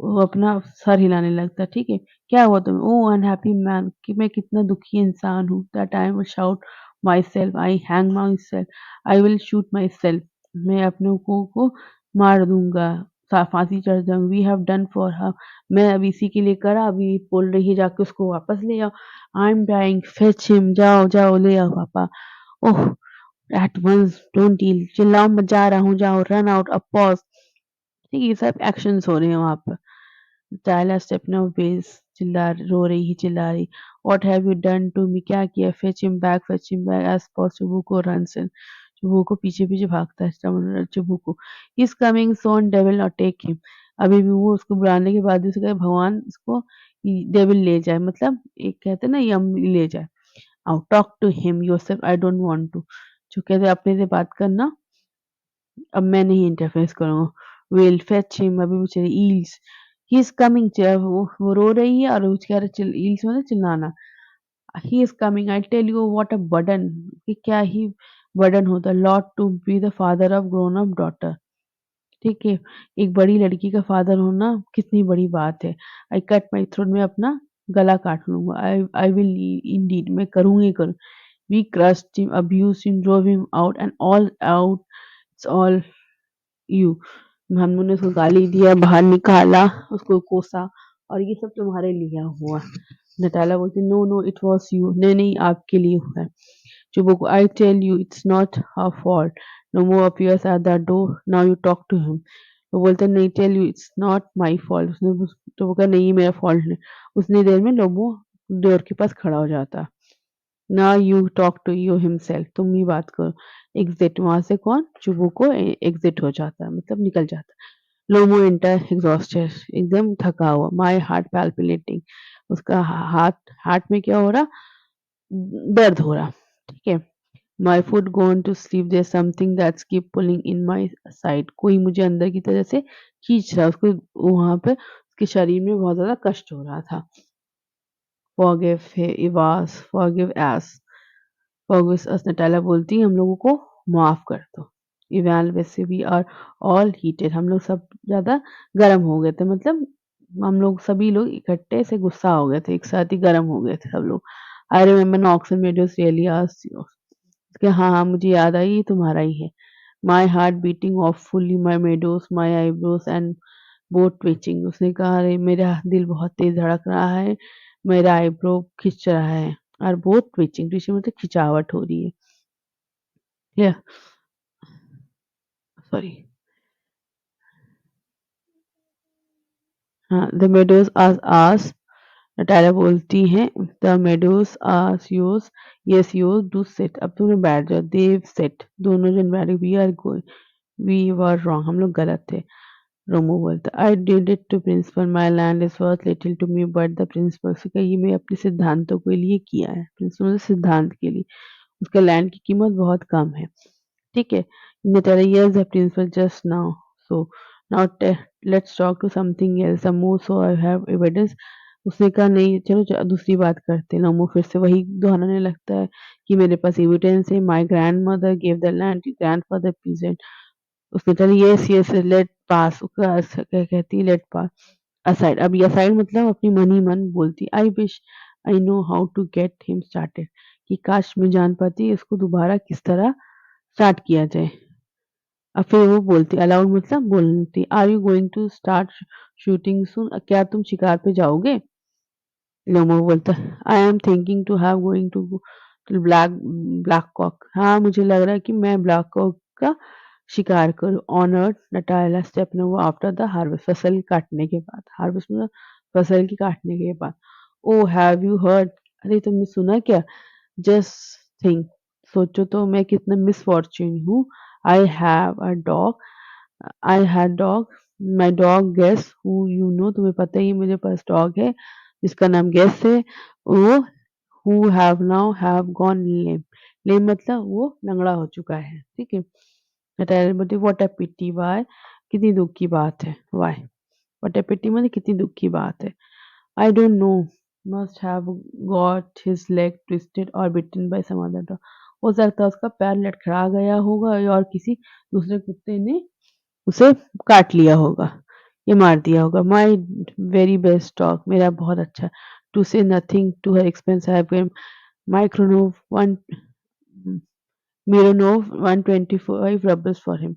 वो अपना सर हिलाने लगता है, ठीक है? क्या हुआ तुम्हें? ओह अनहैप्पी मैन कि मैं कितना दुखी इंसान हूँ। That I will shout myself, I hang myself, I will shoot myself. मैं अपने को मार दूँगा, फांसी चढ़ जाऊँगी। We have done for her. मैं अब इसी के लिए करा, अभी बोल रही है जाके उसको वापस ले आओ। I am dying, fetch him, जाओ, जाओ ले आओ पापा। Oh! At once, don't deal, चिल्लाओ मत, जा रहा हूँ, जाओ, रन आउट, अब पॉज़। ठीक है, ये सब एक्शंस हो रहे हैं वहाँ पर। टायला स्टेपन ऑफ बेस रो रही, चिल्ला रही। What have you done to me? क्या किया? Fetch him back as per चिबुको runs in. चिबुको पीछे-पीछे भागता है Chubukov. He is coming soon, devil not take him. अभी भी वो उसको बुलाने के बाद भी उसे कहे भगवान इसको डेविल ले जाए, मतलब एक कहते हैं ना यम ले जाए। I'll talk to him yourself, I don't want to। जो कहते अपने से बात करना, अब मैं नहीं इंटरफेस करूँगा। We'll fetch him, अभी वो चली ईल्स। He is coming, वो रो रही है और वो कह रहा चिल ईल्स मतलब चिल्लाना। He is coming, I tell you what a burden, कि क्या ही बर्डन होता है। Lord to be the father of grown up daughter। ठीक है, एक बड़ी लड़की का फादर होना कितनी बड़ी बात है। आई कट माई थ्रोट, मैं अपना गला काट लूँगा। आई विल इंडीड, मैं करूँगी करूँ। We crushed him, abused him, drove him out and all out, it's all you। हमने उसको गाली दिया, बाहर निकाला, उसको कोसा और ये सब तुम्हारे लिए हुआ। नटाला बोलती no no it was you, नहीं नहीं आपके लिए हुआ है। Chubukov I tell you it's not her fault. Lomov appears at the door, now you talk to him. वो बोलता नहीं tell you it's not my fault. उसने तो वो कहा नहीं मेरा फॉल्ट नहीं। उतनी देर में लोमो डोर के पास खड़ा हो जाता। ना you talk to you himself, तुम ही बात करो। एग्जिट, वहां से कौन चुबुको एग्जिट हो जाता है, मतलब निकल जाता है। लोमो एंटर एग्जॉस्टेड, एकदम थका हुआ। माय हार्ट पैल्पिलेटिंग, उसका हार्ट हार्ट में क्या हो रहा, दर्द हो रहा। ठीक है। My foot gone to sleep, there something that's keep pulling in my side, कोई मुझे अंदर की तरह से खींच रहा है। उसको वहां पे उसके शरीर में बहुत ज्यादा कष्ट हो रहा था। Forgive us, forgive us, forgive us, Natalya बोलती हम लोगों को माफ कर दो। इवान वैसे वी आर ऑल हीटेड, हम लोग सब ज्यादा गर्म हो गए थे, मतलब हम लोग सभी लोग इकट्ठे से गुस्सा हो गए थे, एक साथ ही गर्म हो गए थे सब लोग। I remember knocks and meadows really asked, कि हाँ हाँ मुझे याद आई, ये तुम्हारा ही है। My heart beating off fully, my Meadows, my eyebrows and both twitching. उसने कहा अरे मेरा दिल बहुत तेज धड़क रहा है, मेरा आईब्रो खिंच रहा है, और बोथ ट्विचिंग, ट्विचिंग मतलब खिंचावट हो रही है। या सॉरी, हाँ द मेडोज आस, नटाला बोलती हैं the meadows ours yours, yes yours do sit, अब तुम्हें बैठ जाओ। देव सेट, दोनों जन बैठ, we are going, we were wrong, हम लोग गलत थे। रोमो बोलता I did it to principal, my land is worth little to me but the principal, से कहा ये मैं अपने सिद्धांतों के लिए किया है। प्रिंसिपल सिद्धांत के लिए, उसका लैंड की कीमत बहुत कम है। ठीक है। Natalia, yes, the principal just now. So now let's talk to something else. Some more, so I have evidence। उसने कहा नहीं चलो दूसरी बात करते हैं। नमो फिर से वही दोहराने लगता है कि मेरे पास एविडेंस है। My grand mother gave the land, grand father present. उसने कहा यस यस लेट पास, क्या कहती लेट पास असाइड। अब ये असाइड मतलब अपनी मन ही मन बोलती I wish I know how to get him started, कि काश मैं जान पाती इसको दोबारा किस तरह स्टार्ट किया जाए। और फिर वो बोलती अलाउड मतलब बोलती, are you going to start shooting soon, क्या तुम शिकार पे जाओगे? लोमो बोलता I am thinking to have going to black black cock, हाँ मुझे लग रहा है कि मैं ब्लैक कॉक का शिकार करूं। Honoured नटाला step know after the harvest, फसल काटने के बाद, हार्वेस्ट मतलब फसल की काटने के बाद। ओ हैव यू हर्ड, अरे तुमने सुना क्या? जस्ट थिंक, सोचो तो मैं कितना मिसफॉर्च्यून हूँ। I have a dog, I had dog, my dog Guess who you know, तुम्हें पता ही है मेरे पास डॉग है जिसका नाम गेस है। वो who have now have gone lame, lame मतलब वो लंगड़ा हो चुका है। ठीक है। नटायल बोलती व्हाट अ पिटी, वाई, कितनी दुख की बात है। वाई, व्हाट अ पिटी मतलब कितनी दुख की बात है। I don't know, must have got his leg twisted or bitten by some other dog। हो सकता है उसका पैर लटखड़ा गया होगा या और किसी दूसरे कुत्ते ने उसे काट लिया होगा। ये मार दिया होगा। माय वेरी बेस्ट डॉग, मेरा बहुत अच्छा। To say nothing to her expense I have Mironov 1 Mironov 125 rubles for him.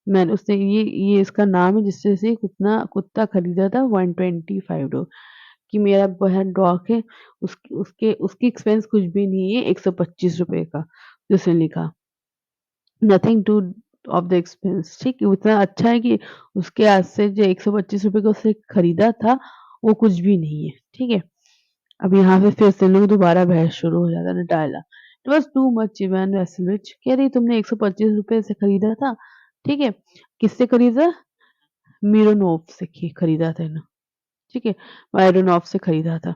मैंने उसने ये इसका नाम है जिससे से कुतना कुत्ता खरीदा था 125 डॉलर कि मेरा बहन डॉग है। उसके उसकी एक्सपेंस कुछ भी नहीं है, 125 रुपए का जिसने लिखा। Nothing two of the expense, ठीक है। उतना अच्छा है कि उसके आज से जो 125 रुपए का उसने खरीदा था वो कुछ भी नहीं है, ठीक है। अब यहाँ पे फिर से लोग दोबारा बहस शुरू हो जाता है, Natalya it was too much Ivan Vassilevitch, कह रही तुमने 125 रुपए से खरीदा था, ठीक है। किससे खरीदा? मिरोनोव से खरीदा था ना, ठीक है। मायरोनोव से खरीदा था।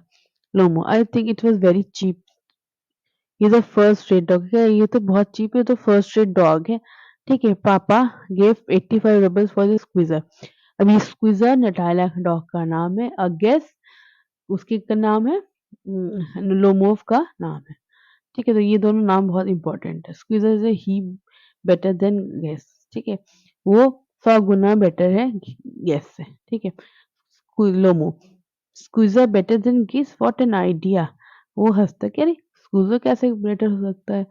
Lomov I think it was very cheap, ये तो फर्स्ट रेट डॉग है, ये तो बहुत चीप है, ये तो फर्स्ट रेट डॉग है, ठीक है। पापा gave 85 rubles for the squeezer. अब ये स्क्वीजर नटाला डॉग का नाम है, गेस उसके का नाम है लोमोव का नाम है, ठीक है। तो ये दोनों नाम बहुत इंपॉर्टेंट है। Squeezer is he better than Guess, ठीक है। वो 100 गुना बेटर है गेस से, ठीक है। Lomov Squeezer better than Guess, what an idea. वो हंसता क्या रे, स्क्वीजर कैसे बेटर हो सकता है।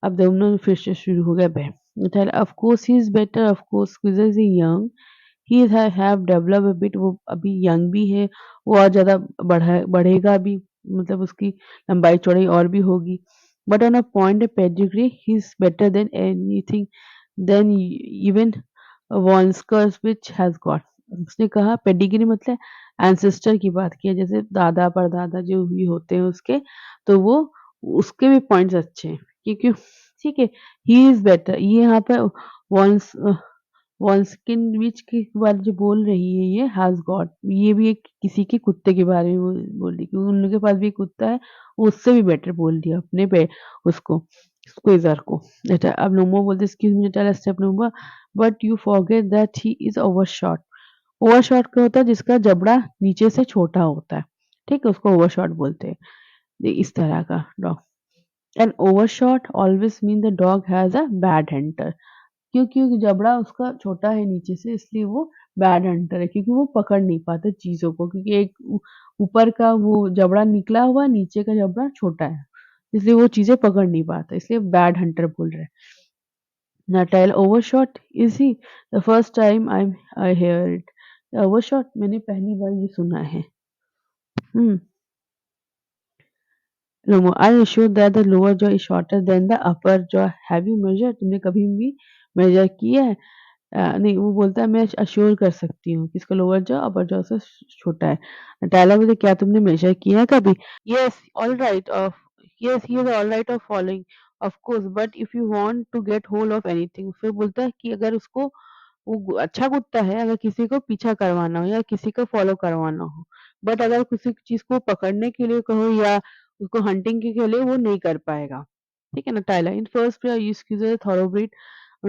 अब दोनों फिर से शुरू हो गया बहस। Of course he is better, of course squeezer is young, he have develop a bit, वो अभी यंग भी है, वो और ज़्यादा बढ़ेगा भी, मतलब उसकी लंबाई चौड़ाई और भी होगी। But on a point pedigree he is better than anything than even वॉन्स्कर्स व्हिच हैज गॉट। उसने कहा पेडिग्री मतलब एंसेस्टर की बात की है, जैसे दादा परदादा जो भी होते हैं उसके, तो वो उसके भी पॉइंट्स अच्छे हैं क्योंकि, ठीक है। ही इज बेटर, ये यहाँ पे वॉन्स वॉल्सकिन विच के बारे जो बोल रही है ये हैज़ गॉट, ये भी एक किसी के कुत्ते के बारे में बोल रही, क्योंकि उन लोग के पास भी एक कुत्ता है, वो उससे भी बेटर बोल दिया अपने पे उसको स्क्वीज़र को। अच्छा अब नोमो बोलते excuse me tell step number, but you forget that he is overshot. Overshot क्या होता है? जिसका जबड़ा नीचे से छोटा होता है, ठीक है? उसको ओवरशॉट बोलते हैं। ये इस तरह का dog. An overshot always mean the dog has a bad hunter. क्योंकि जबड़ा उसका छोटा है नीचे से, इसलिए वो बैड हंटर है, क्योंकि वो पकड़ नहीं पाता चीज़ों को, क्योंकि एक ऊपर का वो जबड़ा निकला हुआ, नीचे का जबड़ा छोटा है, इसलिए वो चीज़ें पकड़ नहीं पाता, इसलिए बैड हंटर बोल रहे हैं। Natalya overshot is he the first time I hear it. Overshot मैंने पहली बार ये सुना है। हम्म No, I assured that the lower jaw is shorter than the upper jaw. Have you measured? तुमने कभी भी मेजर किया है? नहीं, वो बोलता है मैं अश्योर कर सकती हूँ कि इसका लोअर जॉ अपर जॉ से छोटा है। नटाला बोले क्या तुमने मेजर किया है कभी? Yes, all right off, yes he is all right off following of course, but if you want to get hold of anything, फिर बोलता है कि अगर उसको वो अच्छा कुत्ता है, अगर किसी को पीछा करवाना हो या किसी को फॉलो करवाना हो, बट अगर किसी चीज को पकड़ने के लिए कहो या उसको हंटिंग के लिए, वो नहीं कर पाएगा, ठीक है ना। टाइला इन फर्स्ट प्लेयर थॉरोब्रीड।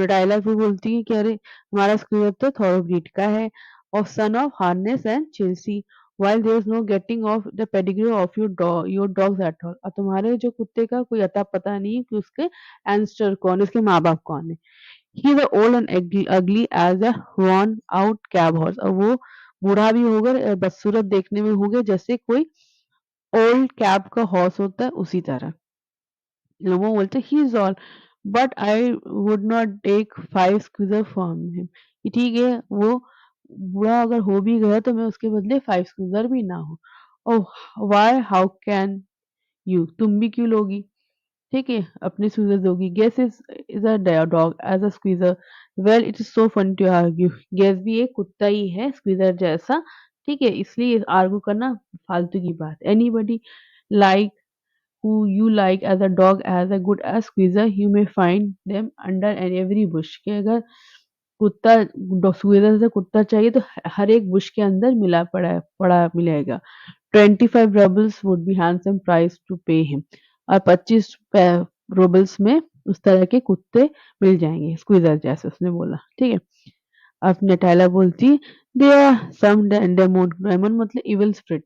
टाइला फिर बोलती है कि अरे हमारा स्क्यूअर तो थॉरोब्रीड का है, of son of harness and Chelsea, while there is no getting of the pedigree of your dogs at all। और तुम्हारे जो कुत्ते का कोई अता पता नहीं है कि उसके एंस्टर कौन है, उसके माँ बाप कौन है। He is old and ugly as a worn out cab horse। और वो बूढ़ा भी होगा, बदसूरत देखने में होगा, जैसे कोई ओल्ड कैब का हॉर्स होता है उसी तरह। वो बोलते he is all, but I would not take 5 Squeezer from him. कि ठीक है वो बूढ़ा अगर हो भी गया तो मैं उसके बदले 5 स्क्वीजर भी ना हो। Oh why, how can you, तुम भी क्यों लोगी, ठीक है, अपने स्क्वीजर दोगी। Guess is a dog as a Squeezer, well it is so fun to argue. Guess भी एक कुत्ता ही है स्क्वीजर जैसा, ठीक है, इसलिए आर्ग्यू करना फालतू की बात। Anybody like who you like as a dog as a good as squeezer, you may find them under and every bush। कि अगर कुत्ता स्क्वीजर से कुत्ता चाहिए तो हर एक बुश के अंदर मिला पड़ा मिलेगा। 25 rubles would be handsome price to pay him। और 25 रूबल्स में उस तरह के कुत्ते मिल जाएंगे स्क्वीजर जैसे उसने बोला, ठीक है। अब नटाला बोलती they are some demon, demon मतलब इविल स्पिरिट,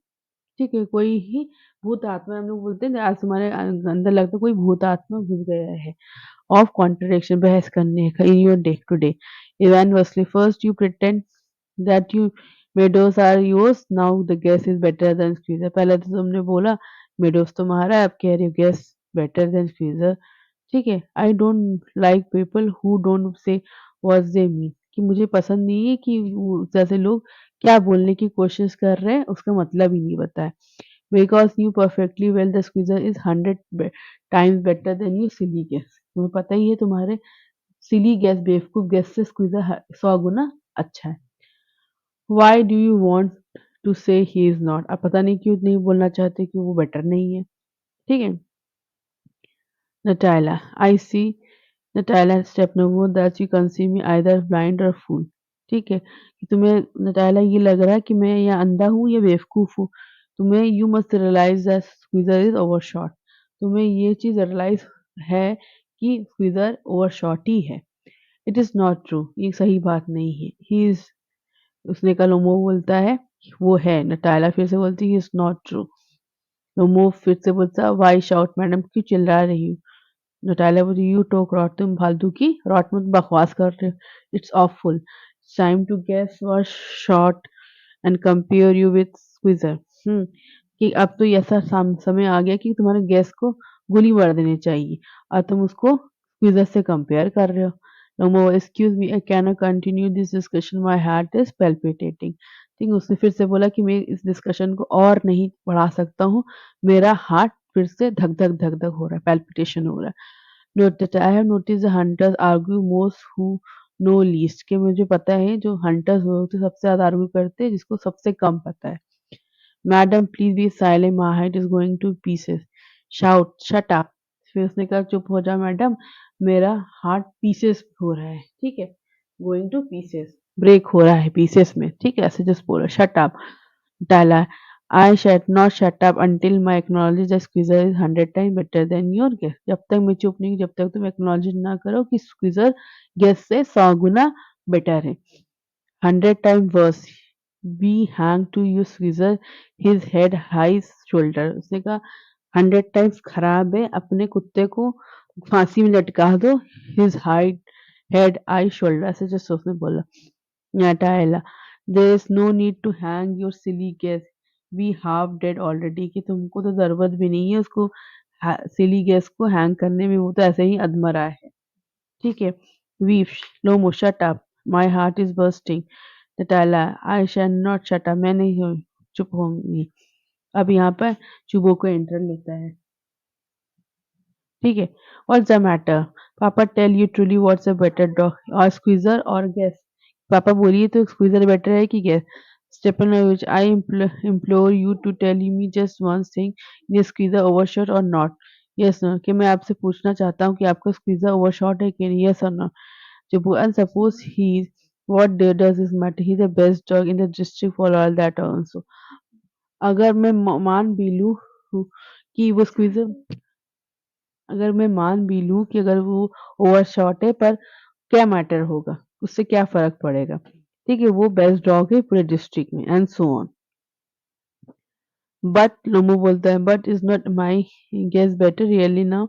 ठीक है, कोई ही भूत आत्मा, हम लोग बोलते हैं आज तुम्हारे अंदर लगता है कोई भूत आत्मा घुस गया है। ऑफ कॉन्ट्रडिक्शन, बहस करने का in your day to day event Vassily, first you pretend that you meadows are yours now the Guess is better than Squeezer. पहले तो तुमने बोला मेडोस तुम्हारा है, अब कह रही हो गेस बेटर देन स्क्वीजर। ठीक है। I don't like people who don't say what they mean, कि मुझे पसंद नहीं है कि जैसे लोग क्या बोलने की कोशिश कर रहे हैं उसका मतलब ही नहीं पता है। Because you perfectly well the Squeezer is 100 times better than you silly Guess. तुम्हें पता ही है तुम्हारे सिली गेस बेवकूफ गेस से स्क्वीजर 100 गुना अच्छा है। Why do you want to say he is not. अब पता नहीं क्यों नहीं बोलना चाहते कि वो बेटर नहीं है। ठीक है। Natalya I see Natalya Stepanovna that you conceive me either blind or fool. ठीक है कि तुम्हें नटायला ये लग रहा है कि मैं या अंधा हूँ या बेवकूफ हूँ। तुम्हें you must realize that Squeezer is overshot. तुम्हें ये चीज रियलाइज है कि स्क्वीजर ओवरशॉट ही है। इट इज नॉट ट्रू, ये सही बात नहीं है। ही इज, उसने कल ओमो बोलता है वो है। नटायला फिर से बोलती है इज नॉट ट्रू। ओमो फिर से बोलता वाई शाउट मैडम, क्यों चिल्ला रही हो। नटायला बोलती यू टॉक रॉट, तुम फालतू की रॉट मत बकवास कर रहे हो। It's awful, time to Guess what shot and compare you with Squeezer. कि अब तो ऐसा समय आ गया कि तुम्हारे गैस को गोली मार देनी चाहिए और तुम उसको स्क्वीजर से कंपेयर कर रहे हो। Lomov excuse me, I can not continue this discussion, my heart is palpitating. ठीक है। उसने फिर से बोला कि मैं इस डिस्कशन को और नहीं बढ़ा सकता हूँ, मेरा हार्ट फिर से धक धक हो रहा है, पैल्पिटेशन हो रहा है। Noted I have notice the hunters argue most who know least, कि मुझे पता है जो हंटर्स होते हैं सबसे ज्यादा आर्ग्यू करते हैं जिसको सबसे कम पता है। Madam please be silent, my heart is going two pieces. Shout shut up. फिर उसने कहा चुप हो जा मैडम, मेरा हार्ट पीसेस हो रहा है। ठीक है। गोइंग टू पीसेस, ब्रेक हो रहा है पीसेस में। ठीक है। ऐसे जस्ट बोला shut up. Natalya I shut not shut up until my acknowledge the Squeezer is 100 time better than your Guess. जब तक मैं चुप नहीं, जब तक तुम एक्नोलॉजी ना करो कि स्क्वीजर गेस से 100 गुना बेटर है। 100 time worse be hang to you Squeezer his head high shoulder. उसने कहा 100 टाइम्स खराब है, अपने कुत्ते को फांसी में लटका दो। हिज हाइड हेड आई शोल्डर, ऐसे जस्ट उसने बोला। Natalia, there is no need to hang your silly guess. We half dead already, कि तुमको तो जरूरत भी नहीं है उसको सिली गैस को हैंग करने में, वो तो ऐसे ही अधमरा है। ठीक है। वीव Lomov shut up, my heart is bursting. Natalya I shall not shut up, मैं नहीं चुप होंगी। अब यहाँ पर चुबो को एंटर लेता है। ठीक है। What's the matter papa, tell you truly what's a better dog और स्क्वीजर और गैस। पापा बोलिए तो स्क्वीजर बेटर है कि गैस। स्टेपनोविच आई implore you to tell me just one thing, is squeezer overshot or not? Yes no, कि मैं आपसे पूछना चाहता हूँ कि आपका स्क्वीजर ओवरशॉट है कि नहीं। यस और नो। जब and suppose he is, what does this matter? He's the best dog in the district for all that also। अगर मैं मान भी लूँ कि वो स्क्वीजर, अगर मैं मान भी लूँ कि अगर वो ओवरशॉट है, पर क्या मैटर होगा, उससे क्या फ़र्क पड़ेगा? ठीक है, वो बेस्ट डॉग है पूरे डिस्ट्रिक्ट में एंड सो ऑन। बट लोमो बोलता है but is not my guess better really now?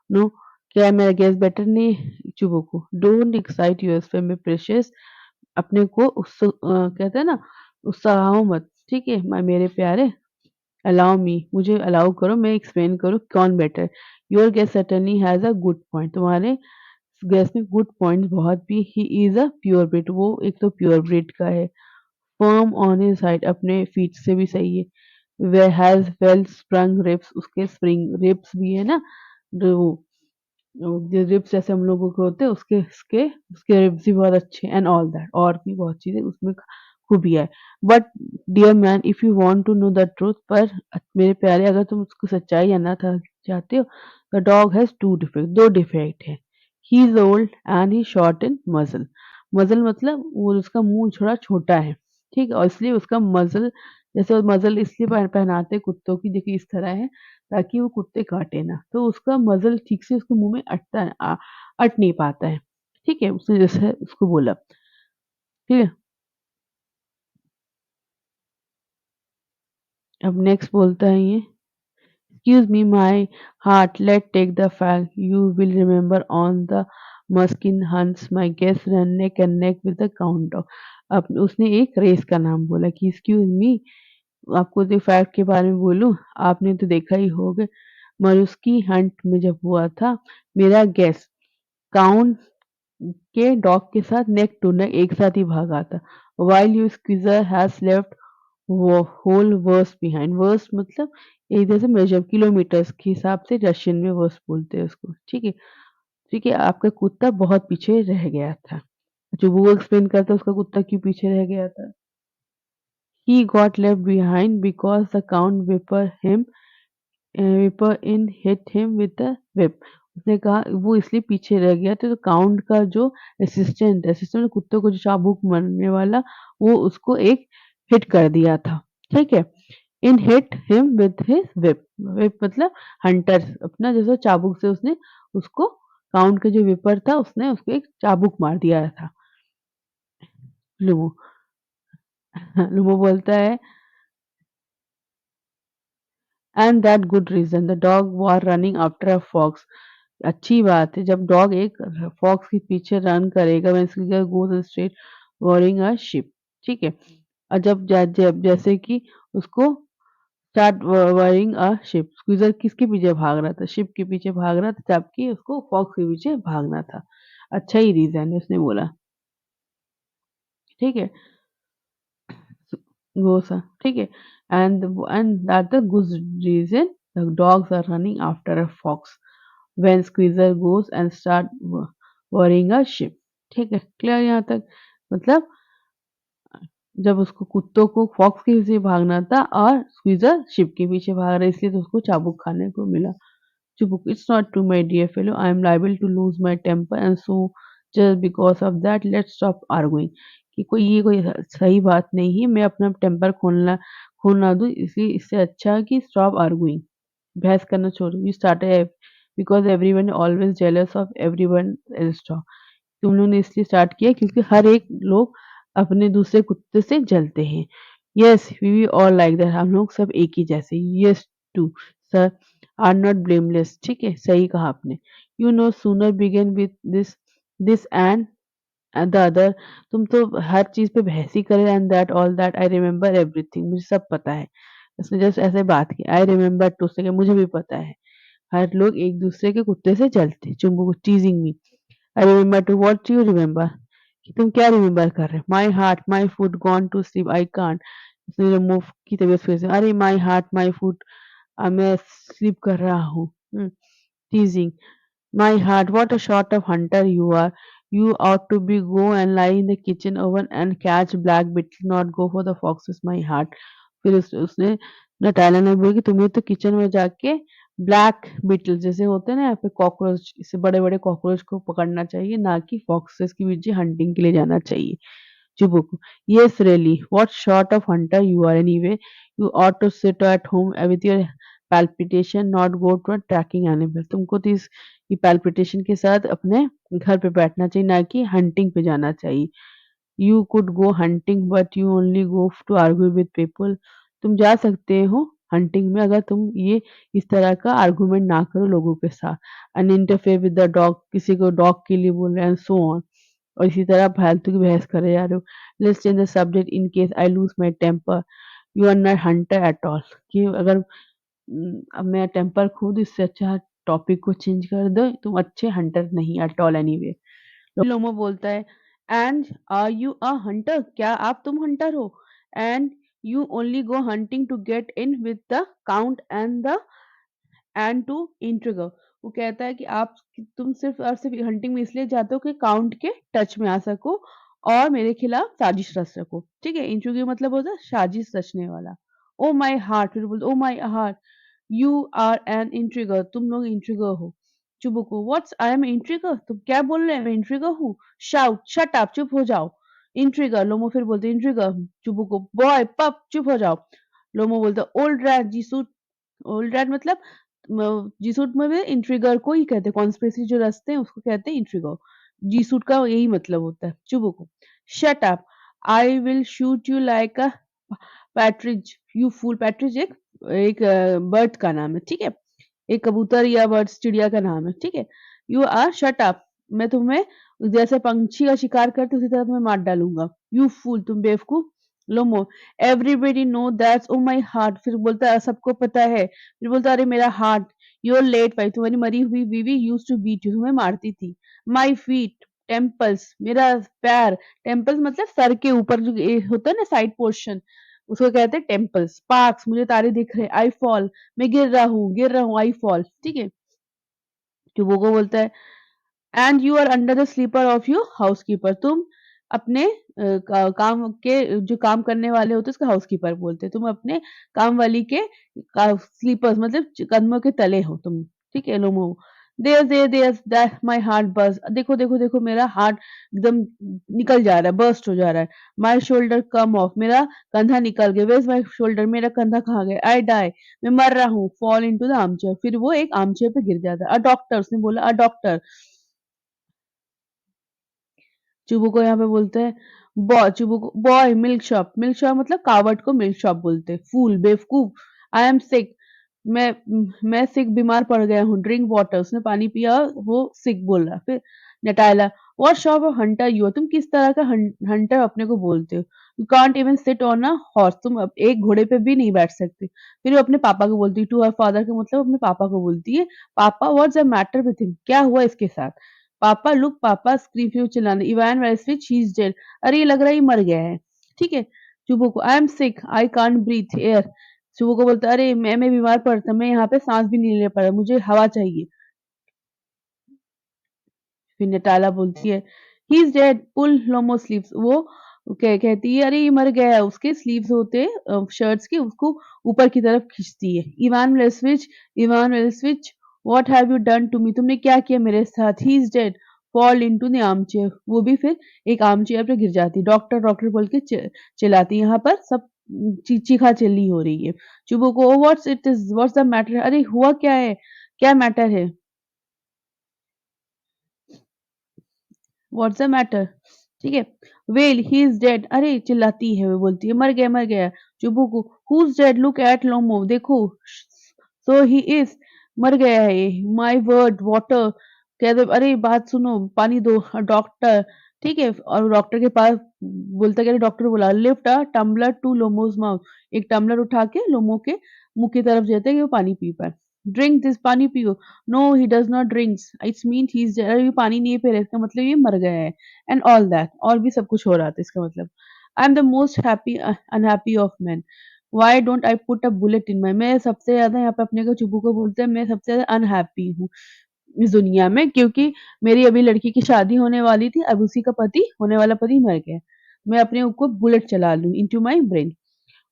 No, क्या मेरा गेस बेटर नहीं है? चुप को don't excite yourself my precious. अपने को कहते हैं ना, उत्साहो मत। ठीक है, मेरे प्यारे। अलाउ मी, मुझे अलाउ करो, मैं एक्सप्लेन करूँ कौन better. Your Guess certainly has a good point. तुम्हारे गैस में गुड पॉइंट्स बहुत भी। He is a pure breed, वो एक तो प्योर ब्रीड का है। फर्म ऑन हिज साइड, अपने फीट से भी सही है। Way has well sprung ribs, उसके स्प्रिंग रिब्स भी है ना, जो जो रिब्स जैसे हम लोगों के होते हैं, उसके रिब्स भी बहुत अच्छे एंड ऑल दैट, और भी बहुत चीजें उसमें खूबियाँ है। But dear man, if you want to know the truth, पर मेरे प्यारे अगर तुम उसको सच्चाई जानना था चाहते हो, the dog has two defect, दो डिफेक्ट है। He is old and he short in muscle. Muscle मतलब वो उसका मुंह थोड़ा छोटा है। ठीक है, और इसलिए उसका मसल, जैसे वो मसल इसलिए पहनाते हैं कुत्तों की, देखिए इस तरह है ताकि वो कुत्ते काटे ना, तो उसका मसल ठीक से उसको मुंह में अट नहीं पाता है। ठीक है, उसने जैसे उसको बोला। ठीक है। अब नेक्स्ट बोलता है ये, excuse me my heart, let take the fact you will remember on the Muskin hunts my guests ran neck and neck with the count dog। अब उसने एक रेस का नाम बोला कि एक्सक्यूज़ मी, आपको जो फैक्ट के बारे में बोलूँ, आपने तो देखा ही होगा मरूस्की हंट में जब हुआ था, मेरा गेस काउंट के डॉग के साथ नेक टू नेक एक साथ ही भागा था। While your squeezer has left वो होल वर्स्ट बिहाइंड। वर्स्ट मतलब एक तरह से मेजर किलोमीटर्स के हिसाब से रशियन में वर्स्ट बोलते हैं उसको, ठीक है? ठीक है, आपका कुत्ता बहुत पीछे रह गया था। जो वो एक्सप्लेन करता है उसका कुत्ता क्यों पीछे रह गया था। He got left behind because the count whipper in hit him with a whip। उसने कहा वो इसलिए पीछे रह गया था तो काउंट का जो असिस्टेंट कुत्ते को जो चाबुक मारने वाला वो उसको एक हिट कर दिया था। ठीक है? In hit him with his whip। whip मतलब हंटर अपना जैसे चाबुक से उसने उसको काउंट का जो विपर था उसने उसको एक चाबुक मार दिया था। लुमो लुमो बोलता है and that good reason the dog were running after a fox. अच्छी बात है जब डॉग एक फॉक्स के पीछे रन करेगा when Squiggle goes straight worrying a sheep. ठीक है? और जब जैसे कि उसको start worrying a sheep, Squeezer किसके पीछे भाग रहा था? शिप के पीछे भाग रहा था जबकि उसको फॉक्स के पीछे भागना था। अच्छा ही रीज़न है उसने बोला। ठीक है? Gosa, ठीक है? And that the good reason the dogs are running after a fox when Squeezer goes and start worrying a sheep। ठीक है? क्लियर यहाँ तक? मतलब जब उसको कुत्तों को फॉक्स के पीछे भागना था और स्क्वीज़र शिप के पीछे भाग रहा है इसलिए तो उसको चाबुक खाने को मिला। Chubuk, it's not true, my dear fellow. I am liable to lose my temper, and so just because of that, let's stop arguing। कि कोई सही बात नहीं है, मैं अपना टेम्पर खोल ना दूँ, इसलिए इससे अच्छा है कि स्टॉप आर्गुइंग। बहस करना छोड़ो। We started because everyone always jealous of everyone else talk. तुम लोगों ने इसलिए स्टार्ट किया क्योंकि हर एक लोग अपने दूसरे कुत्ते से जलते हैं। Yes we all like that, हम लोग सब एक ही जैसे। Yes too sir are not blameless. ठीक है, सही कहा आपने। You know sooner begin with this and the other. तुम तो हर चीज पे बहस ही करे and that all that I remember everything. मुझे सब पता है। उसने जस्ट ऐसे बात की। आई रिमेम्बर टू सेकंड, मुझे भी पता है। हर लोग एक दूसरे के कुत्ते से जलते। चुम्बू को teasing me. I remember to what you remember. कि तुम क्या रिमेम्बर कर रहे हो? My heart my food gone to sleep I can't. उसने मुंह की तबीयत फिर से, अरे माई हार्ट माई फूड, मैं स्लीप कर रहा हूँ। टीजिंग my heart, what a sort of hunter you are. You ought to be go and lie in the kitchen oven and catch black beetle, not go for the foxes, my heart। फिर उसने नटाला ने बोला कि तुम्हें तो kitchen में जाके black beetle जैसे होते हैं ना यहाँ पे कॉकरोच, इससे बड़े-बड़े कॉकरोच को पकड़ना चाहिए, ना कि फॉक्सेस के पीछे हंटिंग के लिए जाना चाहिए। Chibuku. Yes, really. What sort of hunter you are anyway? You ought to sit at home with your palpitation, not go to a tracking animal। तुमको तो इस ये palpitation के साथ अपने घर पे बैठना चाहिए, ना कि हंटिंग पे जाना चाहिए। You could go hunting but you only go to argue with people। तुम जा सकते हो हंटिंग में अगर तुम ये इस तरह का आर्गुमेंट ना करो लोगों के साथ। And interfere with the dog, किसी को डॉग के लिए बोल रहे हैं सो ऑन। और इसी तरह फालतू की बहस करे जा रहे हो। Let's change the subject in case I lose my temper. You are not hunter at all. कि अगर अब मैं टेम्पर खो दूँ इससे अच्छा टॉपिक को चेंज कर दो, तुम अच्छे हंटर नहीं एट ऑल एनीवे। लोमो बोलता है and are you a hunter? क्या आप तुम हंटर हो? And you only go hunting to get in with the count and to intriguer. वो कहता है कि तुम सिर्फ और सिर्फ हंटिंग में इसलिए जाते हो कि काउंट के टच में आ सको और मेरे खिलाफ साजिश रच सको। ठीक है? इंट्रिगर मतलब होता है साजिश रचने वाला। ओ माय हार्ट, फिर बोलते oh my heart, you are an intriguer. तुम लोग इंट्रिगर हो। Chubukov what's I am intriguer? तुम क्या बोल रहे हैं? मैं इंट्रिगर हूँ? शाउट शट अप, चुप हो जाओ। इंट्रिगर, लोमो फिर बोलते इंट्रिगर। चुबुको बॉय पप, चुप हो जाओ। लोमो बोलता old rat Jisshu. Old rat मतलब जीसूट में भी इंट्रिगर को ही कहते हैं, कॉन्स्पिरेसी जो रचते हैं उसको कहते हैं इंट्रिगर। जीसूट का यही मतलब होता है। Chubukov shut up, I will shoot you like a partridge you fool. Partridge एक बर्ड का नाम है। ठीक है? एक कबूतर या बर्ड चिड़िया का नाम है। ठीक है? यू आर शट अप, मैं तुम्हें जैसे पंछी का शिकार करते उसी तरह तुम्हें मार डालूँगा। यू फूल तुम बेवकूफ। Lomov everybody know that's oh my heart फिर बोलता है सबको पता है। फिर बोलता है अरे मेरा हार्ट यू आर लेट भाई तुम्हारी मरी हुई बीवी यूज्ड टू बीट यू तुम्हें मारती थी। माय फीट टेम्पल्स मेरा पैर टेम्पल्स मतलब सर के ऊपर जो होता है ना साइड पोर्शन उसको कहते हैं टेम्पल्स। स्पार्क्स मुझे तारे दिख रहे आई फॉल मैं गिर रहा हूँ आई फॉल ठीक है। टुबोको बोलता है and you are under the slipper of your housekeeper तुम अपने काम के जो काम करने वाले होते हैं उसका हाउसकीपर बोलते हैं तुम अपने काम वाली के स्लीपर्स मतलब कदमों के तले हो तुम ठीक है लोमो देयर दैट माय हार्ट बस देखो देखो देखो मेरा हार्ट एकदम निकल जा रहा है बर्स्ट हो जा रहा है। माय शोल्डर कम ऑफ मेरा कंधा निकल गया वेयर माय शोल्डर मेरा कंधा कहाँ गया आई डाई मैं मर रहा हूँ फॉल इनटू द आर्मचेयर फिर वो एक आर्मचेयर पे गिर जाता है अ डॉक्टर उसने बोला अ डॉक्टर। चुबू को यहाँ पे बोलते हैं चुबू को बॉय मिल्क शॉप मतलब कावट को मिल्क शॉप बोलते हैं फूल बेवकूफ आई एम सिक मैं मैं सिक बीमार पड़ गया हूँ ड्रिंक वाटर उसने पानी पिया वो सिक बोल रहा फिर Natalya what shop of hunter you तुम किस तरह का हंटर अपने को बोलते हो you can't even sit on a horse तुम एक घोड़े पे भी नहीं बैठ सकते। फिर वो अपने पापा को बोलती है टू हर फादर का मतलब अपने पापा को बोलती है पापा what's the matter with him क्या हुआ इसके साथ। पापा लुक पापा स्क्रीम फिर चिल्लाने इवान वेलस्विच ही इज डेड अरे ये लग रहा है ये मर गया है ठीक है। चुबो को I am sick I can't breathe air Chubukov बोलता अरे मैं बीमार पड़ता मैं यहाँ पे सांस भी नहीं ले पा रहा मुझे हवा चाहिए। फिर नटाला बोलती है he is dead pull Lomov sleeves वो कहती है अरे ये मर गया है उसके स्लीव्स होते शर्ट्स के उसको ऊपर की तरफ खींचती है। इवान वेलस्विच what have you done to me तुमने क्या किया मेरे साथ he is dead fall into the armchair वो भी फिर एक आर्म चेयर पे गिर जाती है। डॉक्टर डॉक्टर बोल के चिल्लाती है यहाँ पर सब चीखा चिल्ली हो रही है। चुबो को व्हाट्स द मैटर अरे हुआ क्या है क्या मैटर है व्हाट्स द मैटर ठीक है। वेल ही इज डेड अरे चिल्लाती है वो बोलती है मर गया चुबू को हुज डेड लुक एट लोमो देखो सो ही इज मर गया है माय वर्ड वाटर कह दे अरे बात सुनो पानी दो डॉक्टर ठीक है। और डॉक्टर के पास बोलता क्या डॉक्टर बोला लिफ्ट अ टम्बलर टू लोमोज माउथ एक टम्बलर उठा के लोमो के मुंह की तरफ देते कि वो पानी पी पाए। ड्रिंक दिस पानी पियो no he does not drinks it's mean he is ये पानी नहीं पी रहा इसका मतलब ये मर गया है एंड ऑल दैट और भी सब कुछ हो रहा था इसका मतलब I am the most happy unhappy of man why don't I put a bullet in my मैं सबसे ज्यादा यहाँ पे अपने को चुपू को बोलते हैं मैं सबसे ज्यादा अनहैप्पी हूँ इस दुनिया में क्योंकि मेरी अभी लड़की की शादी होने वाली थी अब उसी का पति होने वाला पति मर गया मैं अपने ऊपर बुलेट चला लूं into my brain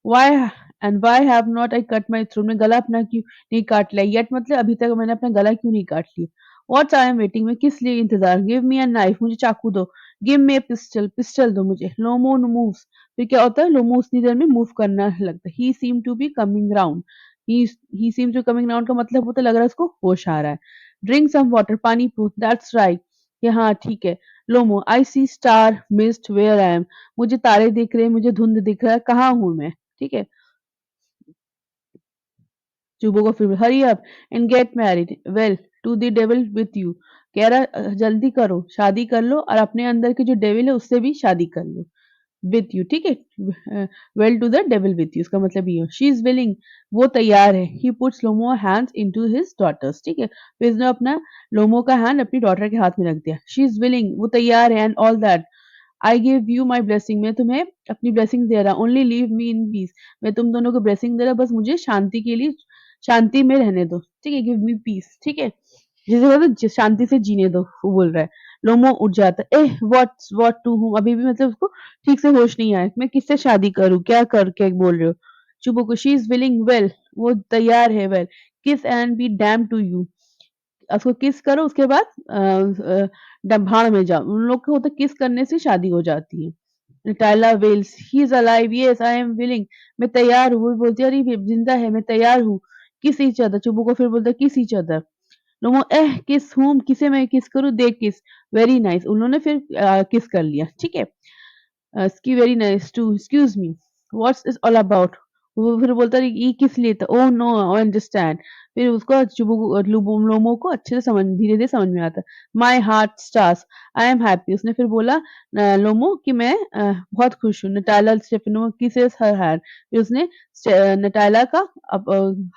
why and why have not I cut my throat मैं गला अपना क्यों नहीं काट लिया येट मतलब अभी तक मैंने अपना गला क्यों नहीं काट लिया। व्हाट्स आई एम वेटिंग मैं किस लिए इंतजार गिव मी अ नाइफ मुझे चाकू दो गिव मी अ पिस्टल दो मुझे लोमो मूव्स फिर क्या होता है लोमो उतनी देर में मूव करना लगता है he seem to be coming round he seem to coming round का मतलब होता है लग रहा है उसको होश आ रहा है। ड्रिंक सम वाटर पानी पू दैट्स राइट कि हाँ ठीक है। Lomov I see star mist where I am मुझे तारे दिख रहे हैं मुझे धुंध दिख रहा है कहाँ हूँ मैं ठीक है। चुबो को फिर hurry up and get married well to the devil with you कह रहा जल्दी करो शादी कर लो और अपने अंदर के जो डेविल है उससे भी शादी कर लो विथ यू ठीक है। Well to the devil with you उसका मतलब ये शी इज विलिंग वो तैयार है he puts Lomov hands into his daughter's ठीक है फिर उसने अपना लोमो का हैंड अपनी डॉटर के हाथ में रख दिया शी इज विलिंग वो तैयार है and all that I give you my blessing मैं तुम्हें अपनी ब्लेसिंग दे रहा only leave me in peace मैं तुम दोनों को ब्लेसिंग दे रहा बस मुझे शांति के लिए शांति में रहने दो ठीक है गिव मी पीस ठीक है जिसे बोलते शांति से जीने दो वो बोल रहा है। लोमो उठ जाता है एह व्हाट टू हूँ अभी भी मतलब उसको ठीक से होश नहीं आया मैं किससे शादी करूँ क्या कर क्या बोल रहे हो। चुप को शी इज विलिंग वेल वो तैयार है well kiss and be damn to you उसको किस करो उसके बाद भाड़ में जाओ उन लोग को होता है किस करने से शादी हो जाती है। Natalya well he is alive yes I am willing मैं तैयार हूँ वो बोलती है अरे ये जिंदा है मैं तैयार हूँ किस ईच अदर चुबू को फिर बोलता है किस ईच अदर लोमो एह किस हूम किसे मैं किस करूँ देख किस वेरी नाइस उन्होंने फिर किस कर लिया ठीक है। Very nice to excuse me what's is all about वो फिर बोलता है ये किस लिए था? Oh no I understand. फिर उसको लोमो को अच्छे से धीरे-धीरे समझ में आता है। My heart stars, I am happy. उसने फिर बोला लोमो कि मैं बहुत खुश हूँ। Natalya Stepanovna kisses her hand. फिर उसने नटाला का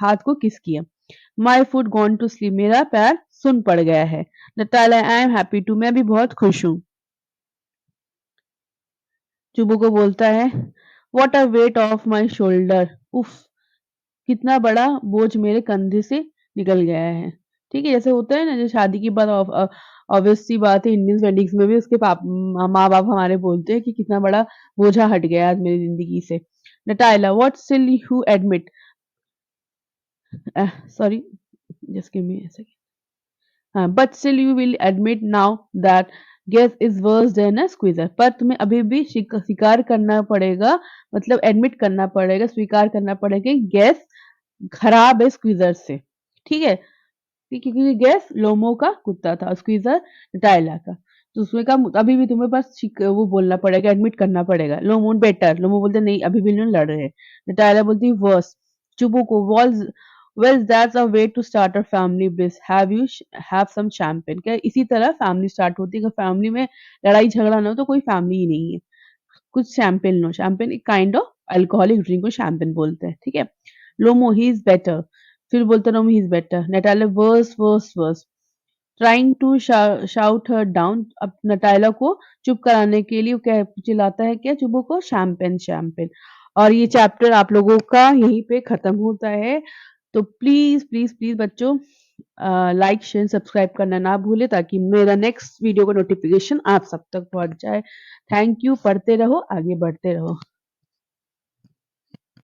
हाथ को किस किया। My foot gone to sleep, मेरा पैर सुन पड़ गया है। Natalya I am happy too, मैं भी बहुत खुश हूँ। चुबू को बोलता है what a weight of my shoulder, उफ कितना बड़ा बोझ मेरे कंधे से निकल गया है। ठीक है, जैसे होता है ना, जो शादी के बाद ऑब्वियस सी बात है, इंडियन वेडिंग्स में भी उसके माँ बाप हमारे बोलते हैं कि कितना बड़ा बोझा हट गया आज मेरी जिंदगी से। Natalya what still you admit, sorry just give me a second. हाँ, but still you will admit now that Guess is worse than a Squeezer, पर तुम्हें अभी भी स्वीकार करना पड़ेगा, मतलब एडमिट करना पड़ेगा, स्वीकार करना पड़ेगा कि गैस खराब है स्क्वीजर से। ठीक है, क्योंकि गैस लोमो का कुत्ता था, स्क्वीजर टाइला का। तो उसमें कहा अभी भी तुम्हें बस वो बोलना पड़ेगा, एडमिट करना पड़ेगा। लोमो बेटर, लोमो बोलते नहीं अभी भी नहीं लड़ रहे। टाइला बोलती वर्स। चुबो को walls, well that's a way to start a family bliss, have you have some champagne। क्या इसी तरह फैमिली स्टार्ट होती है, अगर फैमिली में लड़ाई झगड़ा ना हो तो कोई फैमिली ही नहीं है। कुछ शैंपेन लो, शैंपेन एक काइंड ऑफ अल्कोहलिक ड्रिंक को शैंपेन बोलते हैं। ठीक है, लोमो ही इज बेटर। फिर बोलते Lomov he is better. Natalya worse worse worse, trying to shout her down. अब नटाइला को चुप कराने के लिए वो क्या चिल्लाता है, क्या चुबो को, शैंपेन शैंपेन। और ये चैप्टर आप लोगों का यहीं पे खत्म होता है। तो प्लीज प्लीज प्लीज बच्चों, लाइक शेयर सब्सक्राइब करना ना भूले, ताकि मेरा नेक्स्ट वीडियो का नोटिफिकेशन आप सब तक पहुंच जाए। थैंक यू, पढ़ते रहो, आगे बढ़ते रहो।